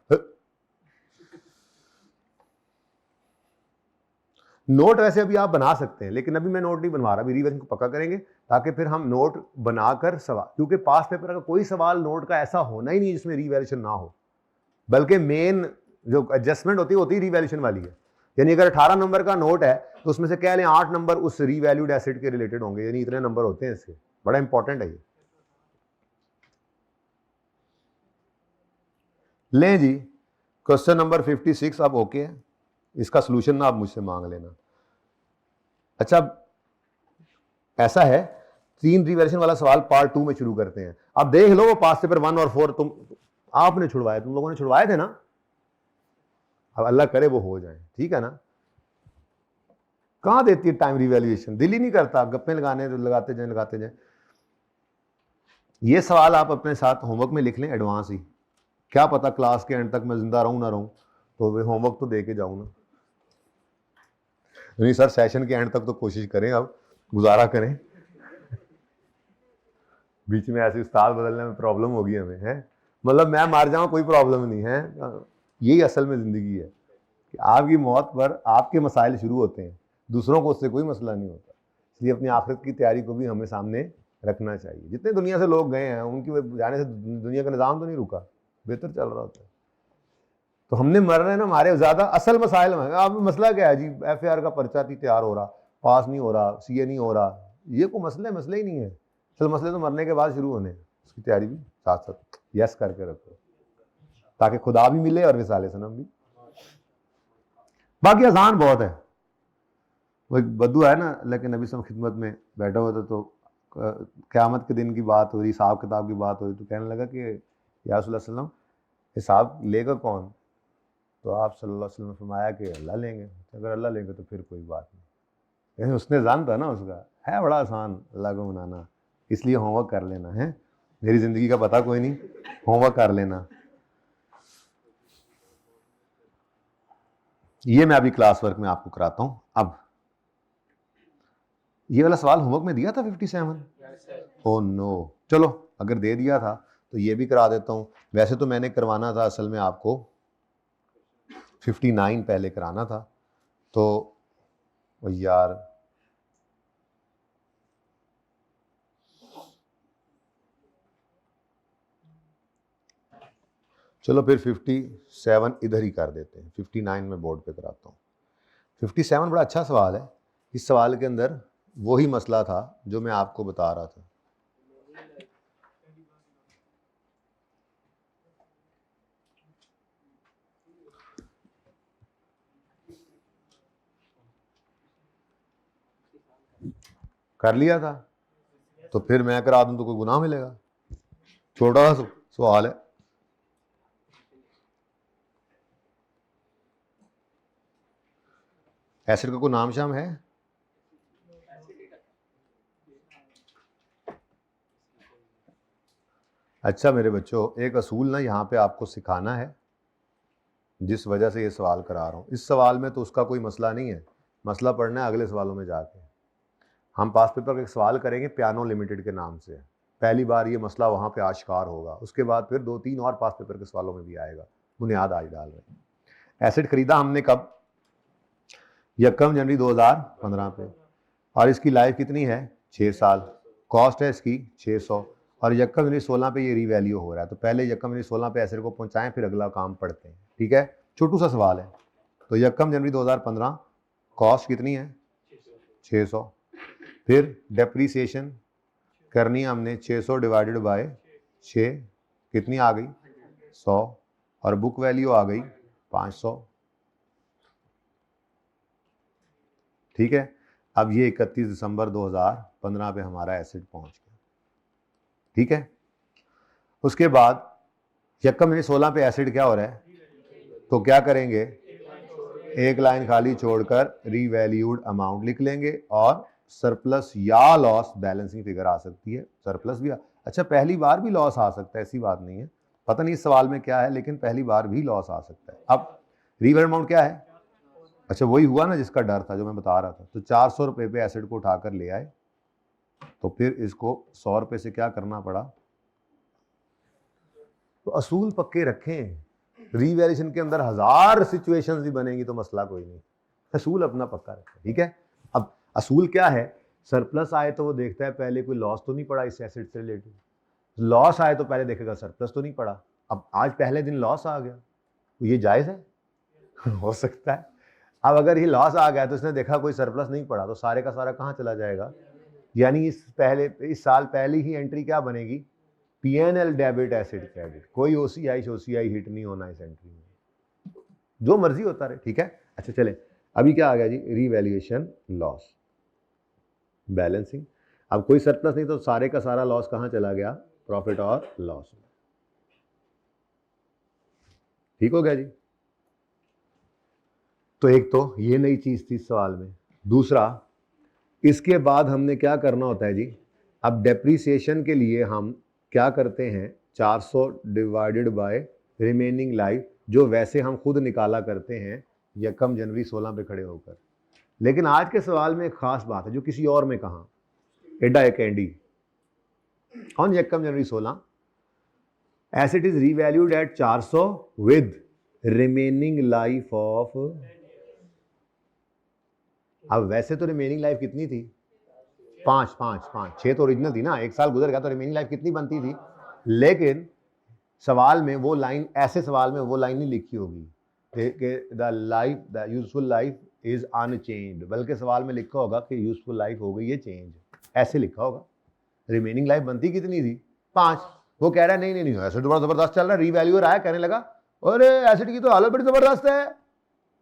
नोट वैसे अभी आप बना सकते हैं, लेकिन अभी मैं नोट नहीं बनवा रहा, अभी रिवीजन को पक्का करेंगे ताकि फिर हम नोट बनाकर सवाल, क्योंकि पास पेपर का कोई सवाल नोट का ऐसा होना ही नहीं जिसमें रीवैल्यूएशन ना हो, बल्कि मेन जो एडजस्टमेंट होती है रीवैल्यूएशन वाली है। यानी अगर 18 नंबर का नोट है तो उसमें से कह लें 8 नंबर उस रीवैल्यूड एसेट के रिलेटेड होंगे, यानी इतने नंबर होते हैं इसके, बड़ा इंपॉर्टेंट है ये। लें जी, क्वेश्चन नंबर 56 अब ओके है, इसका सोल्यूशन ना आप मुझसे मांग लेना। अच्छा, ऐसा है, 3 रिवैल्यूएशन वाला सवाल पार्ट 2 में शुरू करते हैं। अब देख लो वो पास पेपर 1 और 4 तुम आपने छुड़वाए, तुम लोगों ने छुड़वाए थे ना, अब अल्लाह करे वो हो जाए, ठीक है ना। कहां देती है टाइम रिवैल्यूएशन, दिल ही नहीं करता, गप्पे लगाते जाए। ये सवाल आप अपने साथ होमवर्क में लिख लें एडवांस ही, क्या पता क्लास के एंड तक मैं जिंदा रहूं ना रहूं, तो वे होमवर्क तो दे के जाऊं ना। नहीं सर, सेशन के एंड तक तो कोशिश करें, अब गुजारा करें, बीच में ऐसे उस्ताद बदलने में प्रॉब्लम होगी हमें, है मतलब मैं मार जाऊं कोई प्रॉब्लम नहीं है, यही असल में जिंदगी है कि आपकी मौत पर आपके मसाइल शुरू होते हैं, दूसरों को उससे कोई मसला नहीं होता। इसलिए अपनी आखिरत की तैयारी को भी हमें सामने रखना चाहिए। जितने दुनिया से लोग गए हैं उनकी जाने से दुनिया का निज़ाम तो नहीं रुका, बेहतर चल रहा होता है। तो हमने मर रहे हैं ना, हमारे ज़्यादा असल मसाइल में। अब मसला क्या है जी, FAR का पर्चा नहीं तैयार हो रहा, पास नहीं हो रहा, CA नहीं हो रहा, ये कोई मसले ही नहीं है। असल मसले तो मरने के बाद शुरू होने हैं, उसकी तैयारी भी साथ साथ यस करके रखो, ताकि खुदा भी मिले और विसाले सनम भी। बाकी आसान बहुत है, वो एक बद्दू है ना, लेकिन नबी सब खिदमत में बैठा हुआ था, तो क़यामत के दिन की बात हो रही, हिसाब किताब की बात हो रही, तो कहने लगा कि या रसूल अल्लाह हिसाब लेगा कौन, तो आप सल्लल्लाहु अलैहि वसल्लम ने फरमाया कि अल्लाह लेंगे, अगर अल्लाह लेंगे तो फिर कोई बात नहीं। उसने जान था ना, उसका है बड़ा आसान अल्लाह को मनाना, इसलिए होमवर्क कर लेना है, मेरी ज़िंदगी का पता कोई नहीं, होमवर्क कर लेना। ये मैं अभी क्लास वर्क में आपको कराता हूँ। अब ये वाला सवाल होमवर्क में दिया था 57, ओह नो, चलो अगर दे दिया था तो ये भी करा देता हूँ। वैसे तो मैंने करवाना था असल में आपको 59 पहले कराना था, तो यार चलो फिर 57 इधर ही कर देते हैं, 59 में बोर्ड पे कराता हूँ। 57 बड़ा अच्छा सवाल है, इस सवाल के अंदर वही मसला था जो मैं आपको बता रहा था। कर लिया था, तो फिर मैं करा दूं तो कोई गुनाह मिलेगा? छोटा सा सवाल है। एसिड का कोई नाम शाम है? अच्छा मेरे बच्चों, एक असूल ना यहाँ पे आपको सिखाना है, जिस वजह से ये सवाल करा रहा हूँ। इस सवाल में तो उसका कोई मसला नहीं है, मसला पढ़ना है अगले सवालों में जाके। हम पास पेपर का एक सवाल करेंगे पियानो लिमिटेड के नाम से, पहली बार ये मसला वहाँ पे आश्कार होगा, उसके बाद फिर 2-3 और पास पेपर के सवालों में भी आएगा। बुनियाद आज डाल रहे हैं। एसिड खरीदा हमने कब? 1 जनवरी 2015 पे, और इसकी लाइफ कितनी है? 6 साल। कॉस्ट है इसकी 600, और 1 जनवरी 16 पे ये रीवैल्यू हो रहा है। तो पहले 1 जनवरी 16 पे एसिड को पहुंचाएं, फिर अगला काम पढ़ते हैं, ठीक है? छोटू सा सवाल है। तो 1 जनवरी 2015 कॉस्ट कितनी है? 600। फिर डेप्रीसिएशन करनी है हमने 600 डिवाइडेड बाय 6, कितनी आ गई? 100, और बुक वैल्यू आ गई 500, ठीक है? अब ये 31 दिसंबर 2015 पे हमारा एसिड पहुंच गया, ठीक है? उसके बाद 1 जनवरी 16 पे एसिड क्या हो रहा है? तो क्या करेंगे? एक लाइन खाली छोड़कर रीवैल्यूड अमाउंट लिख लेंगे, और सरप्लस या लॉस बैलेंसिंग फिगर आ सकती है, सरप्लस भी अच्छा पहली बार भी लॉस आ सकता है, ऐसी बात नहीं है, पता नहीं इस सवाल में क्या है, लेकिन पहली बार भी लॉस आ सकता है। अब रीवैल्यूड अमाउंट क्या है? अच्छा वही हुआ ना जिसका डर था, जो मैं बता रहा था। तो 400 रुपये पे एसिड को उठाकर ले आए, तो फिर इसको 100 रुपये से क्या करना पड़ा? तो असूल पक्के रखें, रीवैल्यूएशन के अंदर 1000 सिचुएशंस भी बनेंगी तो मसला कोई नहीं, असूल अपना पक्का रखें, ठीक है? अब असूल क्या है? सरप्लस आए तो वो देखता है पहले कोई लॉस तो नहीं पड़ा इस एसिड से रिलेटेड, लॉस आए तो पहले देखेगा सरप्लस तो नहीं पड़ा। अब आज पहले दिन लॉस आ गया, तो ये जायज़ है? हो सकता है। अब अगर ये लॉस आ गया तो इसने देखा कोई सरप्लस नहीं पड़ा, तो सारे का सारा कहाँ चला जाएगा? यानी इस साल पहले ही एंट्री क्या बनेगी? पीएनएल डेबिट एसिड क्रेडिट, कोई ओसीआई हिट नहीं होना इस एंट्री में, जो मर्जी होता रहे, ठीक है? अच्छा चले, अभी क्या आ गया जी? Revaluation loss balancing. अब कोई सरप्लस नहीं तो सारे का सारा लॉस कहाँ चला गया? प्रॉफिट और लॉस, ठीक हो गया जी? तो एक तो ये नई चीज थी इस सवाल में। दूसरा, इसके बाद हमने क्या करना होता है जी? अब डेप्रीसिएशन के लिए हम क्या करते हैं? 400 डिवाइडेड बाय रिमेनिंग लाइफ, जो वैसे हम खुद निकाला करते हैं 1 जनवरी 16 पे खड़े होकर। लेकिन आज के सवाल में एक खास बात है जो किसी और में कहा, एडा एक कैंडी on 1 January 16 asset is revalued at 400 with remaining life of. अब वैसे तो रिमेनिंग लाइफ कितनी थी? 5 6 तो ओरिजिनल थी ना, 1 साल गुजर गया तो रिमेनिंग लाइफ कितनी बनती थी? लेकिन सवाल में वो लाइन, ऐसे सवाल में वो लाइन नहीं लिखी होगी कि the useful life is unchanged, बल्कि सवाल में लिखा होगा कि यूजफुल लाइफ हो गई है चेंज, ऐसे लिखा होगा। रिमेनिंग लाइफ बनती कितनी थी? 5। वो कह रहा है नहीं नहीं नहीं एसिड बड़ा जबरदस्त चल रहा है, रीवैल्यूअर आया कहने लगा अरे एसिड की तो हालत बड़ी जबरदस्त है,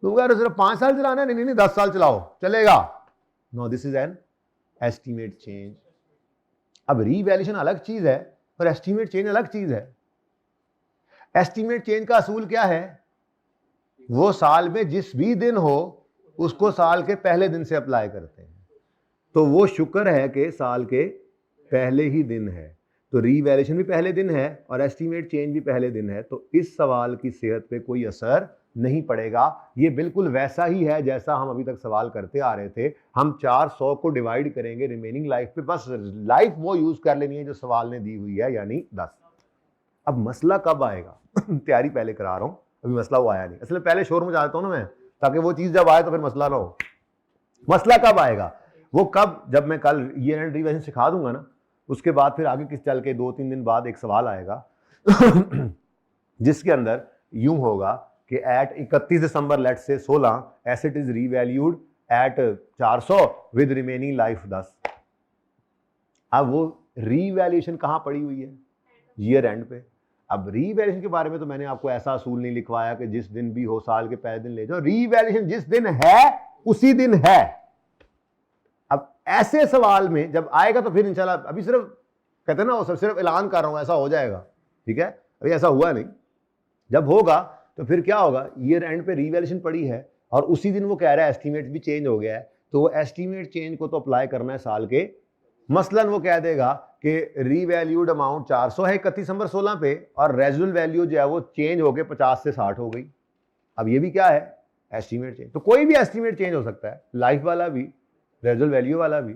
तुम कह रहे सिर्फ 5 साल चलाना है? नहीं नहीं 10 साल चलाओ चलेगा। No, this is an estimate change. अब रीवैल्यूएशन अलग चीज है और एस्टीमेट चेंज अलग चीज है। एस्टीमेट चेंज का असूल क्या है? वो साल में जिस भी दिन हो उसको साल के पहले दिन से अप्लाई करते हैं, तो वो शुक्र है कि साल के पहले ही दिन है, तो रीवैल्यूएशन भी पहले दिन है और एस्टीमेट चेंज भी पहले दिन है, तो इस सवाल की सेहत पे कोई असर नहीं पड़ेगा। ये बिल्कुल वैसा ही है जैसा हम अभी तक सवाल करते आ रहे थे। हम 400 को डिवाइड करेंगे रिमेनिंग लाइफ पे, बस लाइफ वो यूज कर लेनी है जो सवाल ने दी हुई है, यानी 10। अब मसला कब आएगा? तैयारी पहले करा रहा हूं, अभी मसला वो आया नहीं। असल में पहले शोर मचा देता हूं ना मैं, ताकि वो चीज जब आए तो फिर मसला ना हो। मसला कब आएगा? वो कब? जब मैं कल ईयर एंड रिवीजन सिखा दूंगा ना, उसके बाद फिर आगे किस चल के 2-3 दिन बाद एक सवाल आएगा जिसके अंदर यूं होगा कि एट 31 दिसंबर लेट से 16 asset is revalued at 400 with remaining life 10। अब वो रीवैल्यूएशन कहां पड़ी हुई है? ईयर एंड पे। अब रीवैल्यूएशन के बारे में तो मैंने आपको ऐसा असूल नहीं लिखवाया कि जिस दिन भी हो साल के पहले दिन ले जाओ, रीवैल्यूएशन जिस दिन है उसी दिन है। अब ऐसे सवाल में जब आएगा तो फिर इंशाल्लाह, अभी सिर्फ कहते हैं ना वो सब सिर्फ ऐलान कर रहा हूं ऐसा हो जाएगा, ठीक है, अभी ऐसा हुआ नहीं। जब होगा तो फिर क्या होगा, ईयर एंड पे रीवैल्यूएशन पड़ी है और उसी दिन वो कह रहा है एस्टीमेट भी चेंज हो गया है, तो वो एस्टीमेट चेंज को तो अप्लाई करना है साल के। मसलन वो कह देगा कि रीवैल्यूड अमाउंट 400 है 31 दिसंबर 16 पे और रेजिडुअल वैल्यू जो है वो चेंज होके 50 से 60 हो गई। अब ये भी क्या है, एस्टीमेट चेंज। तो कोई भी एस्टीमेट चेंज हो सकता है, लाइफ वाला भी, रेजिडुअल वैल्यू वाला भी।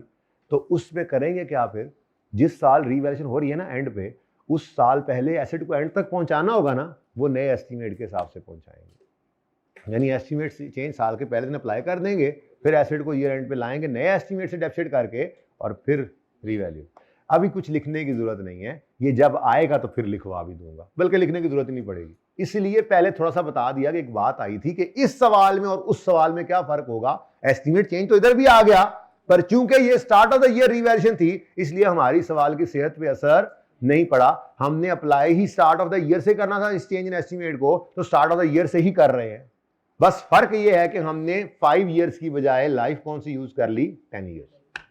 तो उसमें करेंगे क्या, फिर जिस साल रीवैल्यूएशन हो रही है ना एंड पे, उस साल पहले एसेट को एंड तक पहुंचाना होगा ना, वो नए एस्टीमेट के हिसाब से पहुंचाएंगे। यानी एस्टीमेट चेंज साल के पहले दिन अप्लाई कर देंगे, फिर एसेट को ईयर एंड पे लाएंगे नए एस्टीमेट से डेफिसिट करके और फिर रीवैल्यू। अभी कुछ लिखने की जरूरत नहीं है, ये जब आएगा तो फिर लिखवा भी दूंगा, बल्कि लिखने की जरूरत ही नहीं पड़ेगी। इसलिए पहले थोड़ा सा बता दिया कि एक बात आई थी कि इस सवाल में और उस सवाल में क्या फर्क होगा। एस्टीमेट चेंज तो इधर भी आ गया, पर चूंकि ये start of the year revaluation थी, इसलिए हमारी सवाल की सेहत पे असर नहीं पड़ा। हमने apply he start of the year से करना था इस चेंज इन एस्टीमेट को, तो स्टार्ट ऑफ द ईयर से ही कर रहे हैं। बस फर्क ये है कि हमने 5 ईयर्स की बजाय लाइफ कौन सी यूज कर ली, 10 ईयर्स।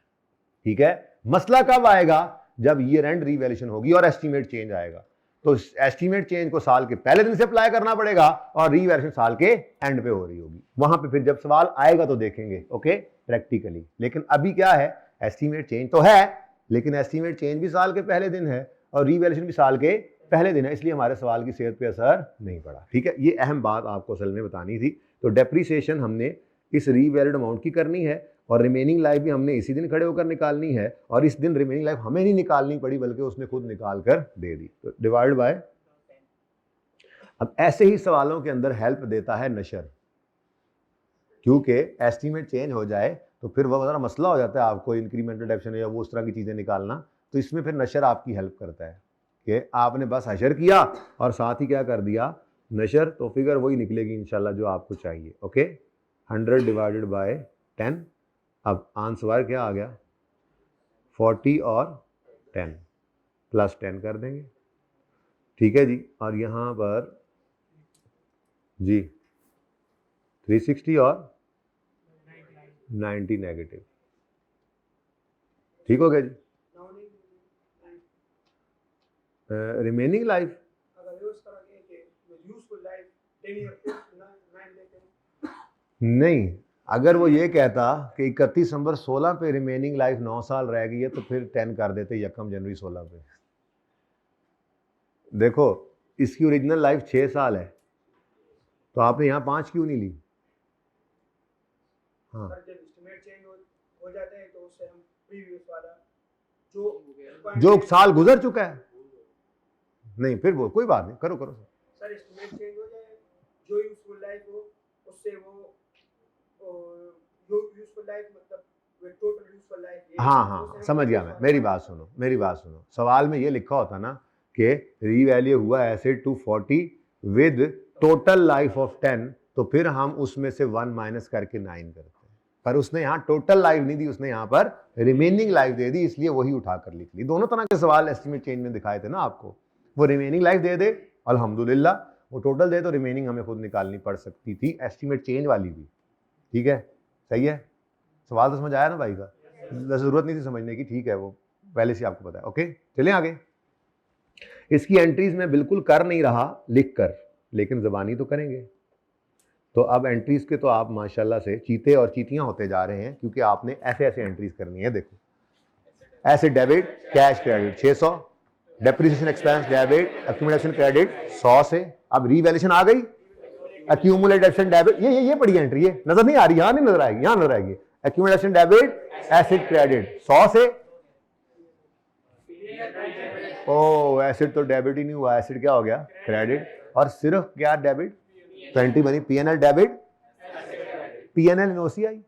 ठीक है, मसला कब आएगा, जब ईयर एंड रिवैल्यूएशन होगी और एस्टीमेट चेंज आएगा। तो एस्टीमेट चेंज को साल के पहले दिन से अप्लाई करना पड़ेगा और रिवैल्यूएशन साल के एंड पे हो रही होगी। वहां पे फिर जब सवाल आएगा तो देखेंगे, ओके, प्रैक्टिकली। लेकिन अभी क्या है, एस्टीमेट चेंज तो है, लेकिन एस्टीमेट चेंज भी साल के पहले दिन है और रिवैल्यूएशन भी साल के पहले दिन है, इसलिए हमारे सवाल की सेहत पे असर नहीं पड़ा। ठीक है, ये अहम बात आपको असल में बतानी थी। तो डेप्रिसिएशन हमने इस रीवैल्यूड अमाउंट की करनी है और रिमेनिंग लाइफ भी हमने इसी दिन खड़े होकर निकालनी है, और इस दिन रिमेनिंग लाइफ हमें नहीं निकालनी पड़ी बल्कि उसने खुद निकाल कर दे दी। तो डिवाइड बाय। अब ऐसे ही सवालों के अंदर हेल्प देता है नशर, क्योंकि एस्टीमेट चेंज हो जाए तो फिर वह ज़रा मसला हो जाता है आपको इंक्रीमेंटल डेप्रिसिएशन या वो उस तरह की चीज़ें निकालना। तो इसमें फिर नशर आपकी हेल्प करता है कि आपने बस हशर किया और साथ ही क्या कर दिया, नशर, तो फिगर वही निकलेगी इंशाल्लाह जो आपको चाहिए। Okay, 100 divided by 10। अब आंसर क्या आ गया, 40 और 10 प्लस 10 कर देंगे। ठीक है जी, और यहाँ पर जी 360 और 90 नेगेटिव। ठीक हो गया जी। रिमेनिंग लाइफ नहीं, अगर वो ये कहता कि 31 दिसंबर 16 पे रिमेनिंग लाइफ 9 साल रह गई है तो फिर 10 कर देते 1 जनवरी 16 पे। देखो इसकी ओरिजिनल लाइफ 6 साल है, तो आपने यहाँ 5 क्यों नहीं ली? हाँ, हो जाता है तो उससे हम प्रीवियस वाला जो साल गुजर चुका है, नहीं फिर वो कोई बात नहीं, करो करो सर, एस्टीमेट चेंज हो जाए, जो यूजफुल लाइफ हो उससे वो यूजफुल लाइफ मतलब टोटल यूजफुल लाइफ। हाँ हाँ समझ गया मैं, मेरी बात सुनो, मेरी बात सुनो। सवाल में ये लिखा होता ना कि रीवैल्यू हुआ asset to 40 with total life of 10, तो फिर हम उसमें से 1 माइनस करके 9 करते हैं। पर उसने यहाँ टोटल लाइफ नहीं दी, उसने यहाँ पर रिमेनिंग लाइफ दे दी, इसलिए वही उठाकर लिख ली। दोनों तरह के सवाल एस्टीमेट चेंज में दिखाए थे ना आपको। वो रिमेनिंग लाइफ दे दे अल्हम्दुलिल्लाह, वो टोटल दे तो रिमेनिंग हमें खुद निकालनी पड़ सकती थी, एस्टीमेट चेंज वाली भी। ठीक है, सही है, सवाल तो समझ आया ना भाई का? जरूरत नहीं थी समझने की, ठीक है, वो पहले से आपको पता है। ओके, चलें आगे। इसकी एंट्रीज में बिल्कुल कर नहीं रहा लिख कर, लेकिन ज़बानी तो करेंगे। तो अब एंट्रीज के तो आप माशाल्लाह से चीते और चीतियां होते जा रहे हैं, क्योंकि आपने ऐसे ऐसे एंट्रीज करनी है। देखो, ऐसे debit cash credit 600, depreciation expense debit, accumulation credit 100 से। अब रीवैल्यूएशन आ गई, एक्यूमुलेशन डेबिट, ये पड़ी एंट्री है, नजर नहीं आ रही, यहां नहीं नजर आएगी, यहां नजर आएगी। एक्यूमुलेशन डेबिट एसिड क्रेडिट 100 से। ओ एसिड तो डेबिट ही नहीं हुआ, एसिड क्या हो गया, क्रेडिट। और सिर्फ क्या डेबिट, 20 बनी PNL debit, PNL in OCI,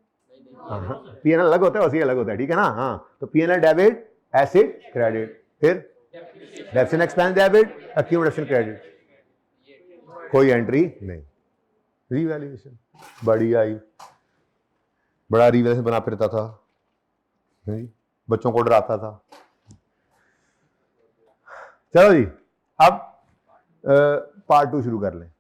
PNL अलग होता है ओसीआई अलग होता है, ठीक है ना। हाँ, तो पीएनएल डेबिट एसिड क्रेडिट, फिर depreciation expense debit, accumulation credit, कोई एंट्री नहीं। रीवैल्यूएशन बढ़िया ही बड़ा रीवैल्यूएशन बना फिरता था, बच्चों को डराता था। चलो जी, अब पार्ट 2 शुरू कर लें।